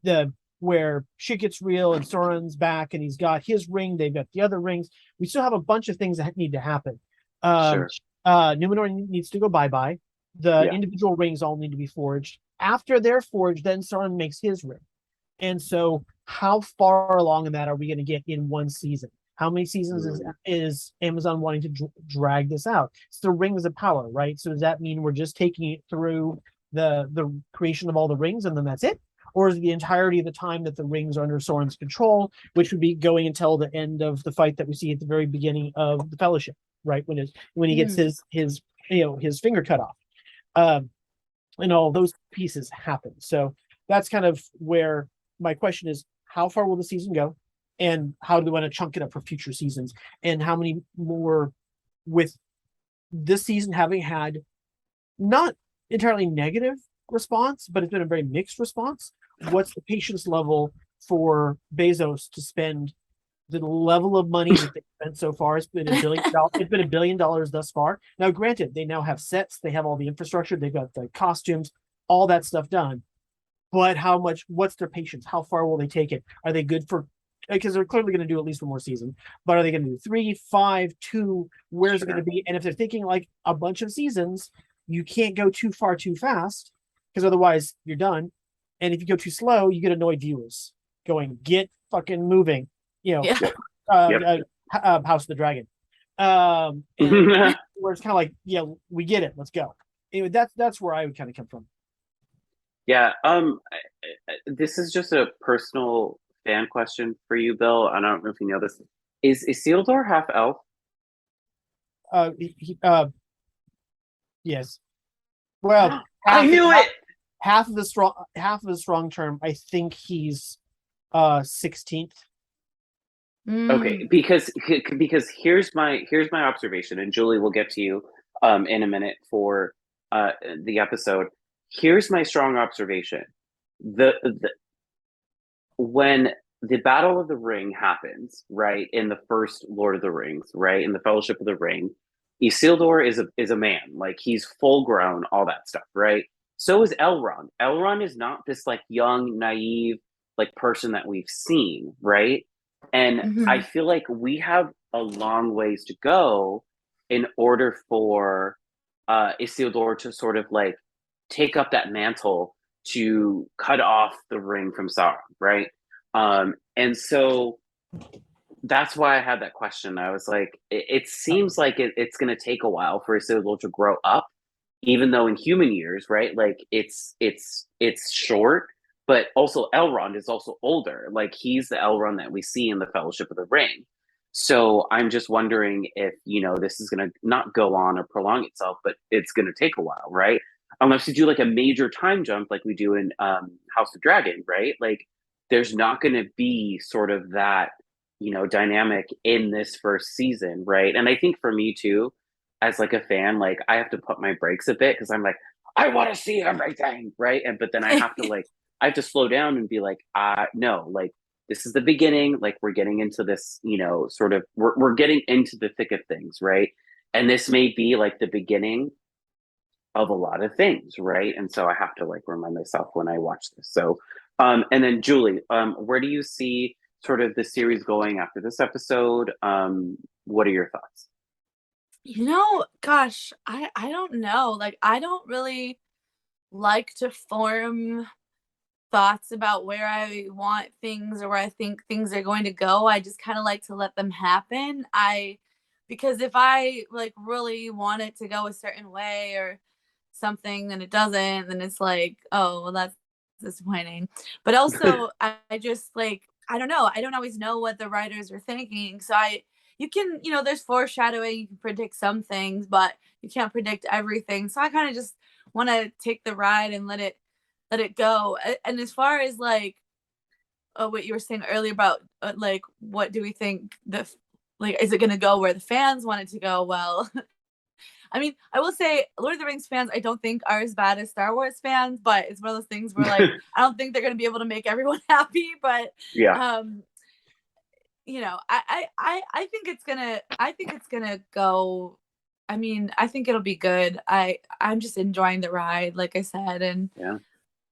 the where shit gets real and Sauron's back and he's got his ring, they've got the other rings. We still have a bunch of things that need to happen. Um, Sure. Numenor needs to go bye-bye. The Yeah. individual rings all need to be forged. After they're forged, then Sauron makes his ring. And so, how far along in that are we going to get in one season? How many seasons is Amazon wanting to drag this out? It's the rings of power, right? So does that mean we're just taking it through the creation of all the rings and then that's it? Or is it the entirety of the time that the rings are under Sauron's control, which would be going until the end of the fight that we see at the very beginning of the Fellowship, right? When he gets his finger cut off, um, and all those pieces happen. So that's kind of where my question is: how far will the season go, and how do we want to chunk it up for future seasons, and how many more with this season having had not entirely negative response, but it's been a very mixed response. What's the patience level for Bezos to spend the level of money that they've spent so far? It's been $1 billion. It's been $1 billion thus far. Now, granted, they now have sets, they have all the infrastructure, they've got the costumes, all that stuff done. But how much? What's their patience? How far will they take it? Are they good for? Because they're clearly going to do at least one more season. But are they going to do 3, 5, 2? Where's it going to be? And if they're thinking like a bunch of seasons, you can't go too far too fast because otherwise you're done. And if you go too slow, you get annoyed viewers going, "Get fucking moving," you know. Yeah. Yep. House of the Dragon, and where it's kind of like, yeah, we get it, let's go. Anyway, that's where I would kind of come from. Yeah. This is just a personal fan question for you, Bill. I don't know if you know this. Is Isildur half elf? He, yes. Well, I knew it. half of the strong term. I think he's 16th. Okay, because here's my observation, and Julie will get to you in a minute for the episode. Here's my strong observation: the when the Battle of the Ring happens, right, in the first Lord of the Rings, right, in the Fellowship of the Ring, Isildur is a man, like he's full grown, all that stuff, right? So is Elrond. Elrond is not this like young, naive like person that we've seen, right? And I Mhm. feel like we have a long ways to go in order for Isildur to sort of like take up that mantle to cut off the ring from Sauron, right? And so that's why I had that question. I was like, it seems like it's going to take a while for Isildur to grow up, even though in human years, right? Like it's short, but also Elrond is also older. Like he's the Elrond that we see in the Fellowship of the Ring. So I'm just wondering if this is going to not go on or prolong itself, but it's going to take a while, right? Unless you do like a major time jump, like we do in House of Dragon, right? Like there's not going to be sort of that dynamic in this first season, right? And I think for me too, as like a fan, like I have to put my brakes a bit because I'm like, I want to see everything, right? And but then I have to slow down and be like, no, like this is the beginning, like we're getting into this, sort of we're getting into the thick of things, right? And this may be like the beginning of a lot of things, right? And so I have to like remind myself when I watch this. So, and then Julie, where do you see sort of the series going after this episode? What are your thoughts? Gosh, I don't know. Like, I don't really like to form thoughts about where I want things or where I think things are going to go. I just kind of like to let them happen. Because if I like really want it to go a certain way or something and it doesn't, then it's like, oh, well, that's disappointing. But also, I just like, I don't know. I don't always know what the writers are thinking. You can, there's foreshadowing, you can predict some things, but you can't predict everything. So I kind of just want to take the ride and let it go. And as far as like what you were saying earlier about like what do we think like is it going to go where the fans want it to go? Well, I mean, I will say Lord of the Rings fans I don't think are as bad as Star Wars fans, but it's one of those things where like I don't think they're going to be able to make everyone happy, but Yeah. I think it's gonna go. I mean, I think it'll be good. I'm just enjoying the ride, like I said, and Yeah.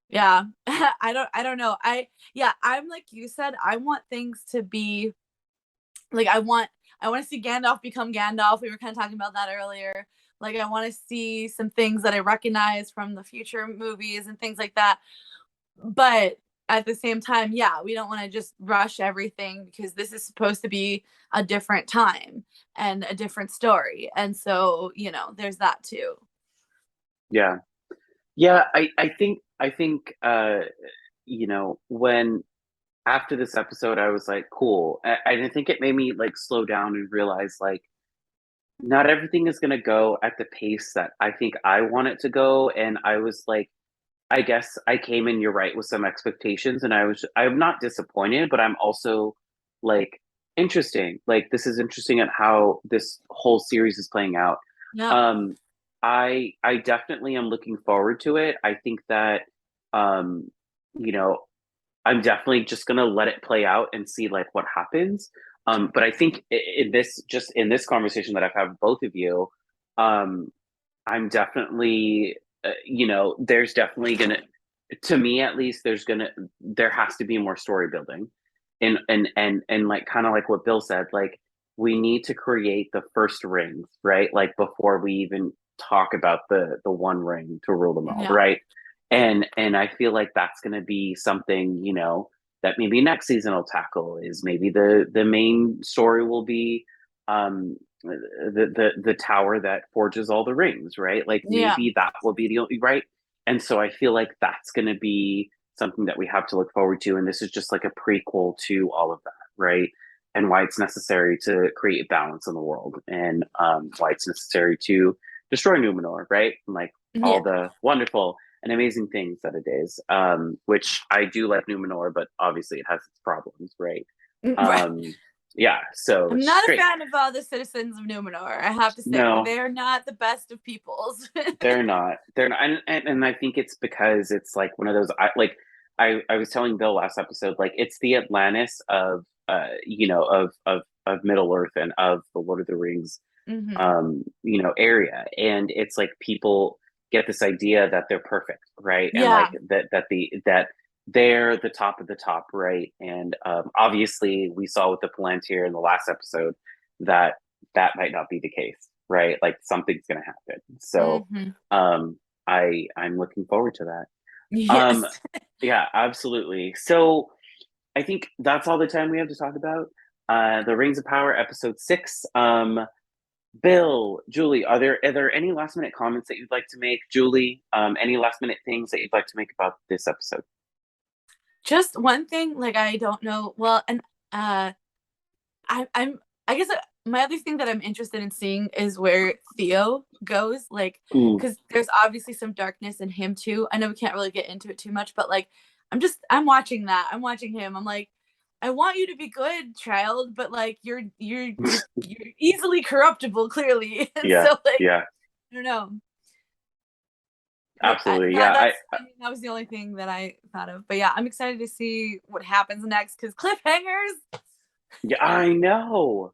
yeah, I don't know. I'm like you said, I want things to be like I want to see Gandalf become Gandalf. We were kind of talking about that earlier. Like I want to see some things that I recognize from the future movies and things like that. But at the same time, yeah, we don't want to just rush everything because this is supposed to be a different time and a different story. And so, there's that too. Yeah. Yeah. I think, when after this episode, I was like, cool. I think it made me like slow down and realize like, not everything is going to go at the pace that I think I want it to go. And I was like, I guess I came in, you're right, with some expectations, and I'm not disappointed, but I'm also like interesting. Like this is interesting at how this whole series is playing out. Yeah. Um, I definitely am looking forward to it. I think that um, you know, I'm definitely just gonna let it play out and see like what happens. But I think in this conversation that I've had with both of you, um, I'm definitely, there's definitely gonna, to me at least, there has to be more story building, and like kind of like what Bill said, like we need to create the first rings, right? Like before we even talk about the one ring to rule them all, Yeah. right? And I feel like that's gonna be something, that maybe next season will tackle is maybe the main story will be um the tower that forges all the rings, right? Like Yeah. maybe that will be the only right. And so I feel like that's going to be something that we have to look forward to. And this is just like a prequel to all of that, right? And why it's necessary to create balance in the world, and why it's necessary to destroy Numenor, right? And like all Yeah. the wonderful and amazing things that it is. Which I do like Numenor, but obviously it has its problems, right? Right. Yeah, so I'm it's not just a great. fan of all the citizens of Numenor. I have to say, No, they're not the best of peoples. they're not. They're not, and I think it's because it's like one of those. I was telling Bill last episode, like it's the Atlantis of of Middle Earth and of the Lord of the Rings, Hmm. area, and it's like people get this idea that they're perfect, right? And like Yeah. that they're the top of the top, right? And obviously, we saw with the Palantir in the last episode that that might not be the case, right? Like something's going to happen. So Hmm. I'm looking forward to that. Um, Yes. yeah, absolutely. So I think that's all the time we have to talk about. The Rings of Power, episode 6. Bill, Julie, are there any last minute comments that you'd like to make? Julie, any last minute things that you'd like to make about this episode? Just one thing, like I don't know. Well, and I guess my other thing that I'm interested in seeing is where Theo goes, like, Ooh, because there's obviously some darkness in him too. I know we can't really get into it too much, but like, I'm watching that. I'm watching him. I'm like, I want you to be good, child, but like, you're easily corruptible, clearly, and yeah, so like, yeah, I don't know. Like absolutely. Yeah, I mean, that was the only thing that I thought of. But yeah, I'm excited to see what happens next because cliffhangers. yeah, I know.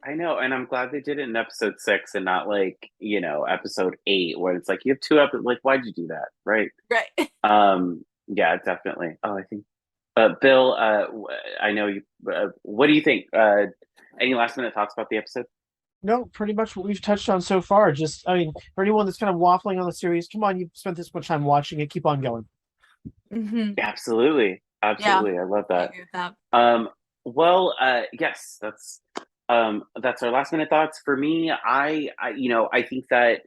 I know, and I'm glad they did it in episode 6 and not like, episode 8, where it's like you have 2 episodes. Like, why'd you do that, right? Right. Yeah, definitely. Oh, I think. Bill, I know you. What do you think? Any last minute thoughts about the episode? No, pretty much what we've touched on so far. Just, I mean, for anyone that's kind of waffling on the series, come on, you've spent this much time watching it. Keep on going. Mm-hmm. Absolutely, absolutely. Yeah, I love I that. agree with that. Well, yes, that's our last minute thoughts. For me, I think that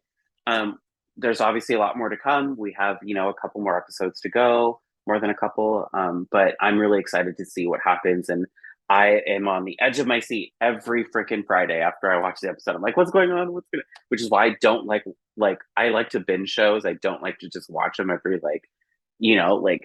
there's obviously a lot more to come. We have, a couple more episodes to go, more than a couple. But I'm really excited to see what happens. And I am on the edge of my seat every freaking Friday after I watch the episode. I'm like, what's going on? Which is why I don't like I like to binge shows. I don't like to just watch them every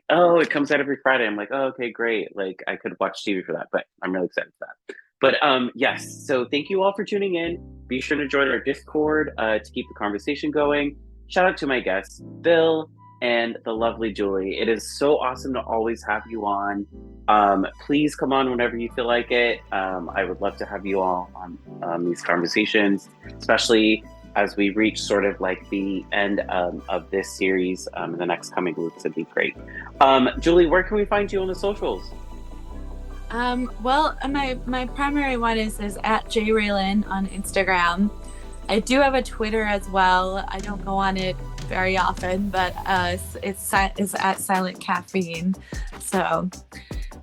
oh, it comes out every Friday. I'm like, oh, okay, great. Like I could watch TV for that, but I'm really excited for that. But yes, so thank you all for tuning in. Be sure to join our Discord to keep the conversation going. Shout out to my guests, Bill and the lovely Julie. It is so awesome to always have you on. Please come on whenever you feel like it. I would love to have you all on these conversations, especially as we reach sort of like the end of this series in the next coming weeks. It'd be great. Julie, where can we find you on the socials? Well, my primary one is at Raelyn on Instagram. I do have a Twitter as well. I don't go on it very often, but it's at Silent Caffeine. So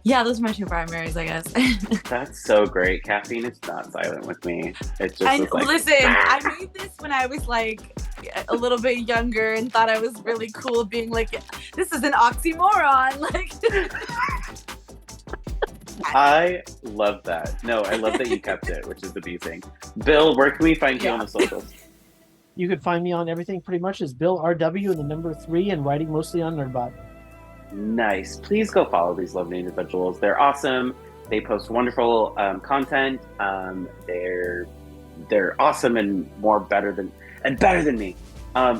yeah, those are my 2 primaries, I guess. That's so great. Caffeine is not silent with me. It's just listen, I made this when I was like a little bit younger and thought I was really cool being like, this is an oxymoron. Like I love that. No, I love that you kept it, which is amazing. Bill, where can we find you on the socials? You can find me on everything pretty much as Bill RW and the number 3 and writing mostly on Nerdbot. Nice. Please go follow these lovely individuals. They're awesome. They post wonderful content. They're awesome and better than me,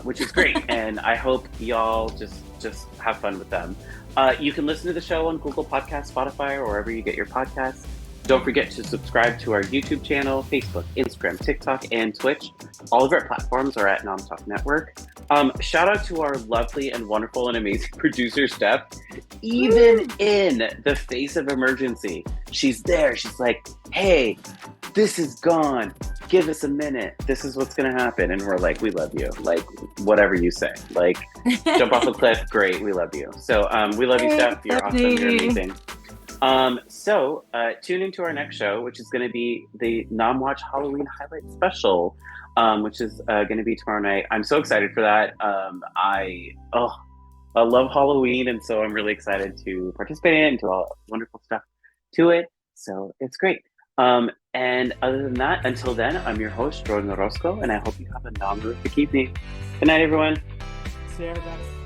which is great. And I hope y'all just have fun with them. You can listen to the show on Google Podcasts, Spotify, or wherever you get your podcasts. Don't forget to subscribe to our YouTube channel, Facebook, Instagram, TikTok, and Twitch. All of our platforms are at NomTalk Network. Shout out to our lovely and wonderful and amazing producer, Steph. Even in the face of emergency, she's there. She's like, hey, this is gone. Give us a minute. This is what's going to happen. And we're like, we love you. Like, whatever you say. Like, jump off a cliff. Great. We love you. So we love you, Steph. You're awesome. You're amazing. So tune into our next show, which is going to be the Nom-Watch Halloween Highlight Special, which is going to be tomorrow night. I'm so excited for that. I love Halloween, and so I'm really excited to participate in it and do all wonderful stuff to it. So it's great. And other than that, until then, I'm your host, Jordyn Orozco, and I hope you have a non-horrific evening. Good night, everyone. See you, everybody.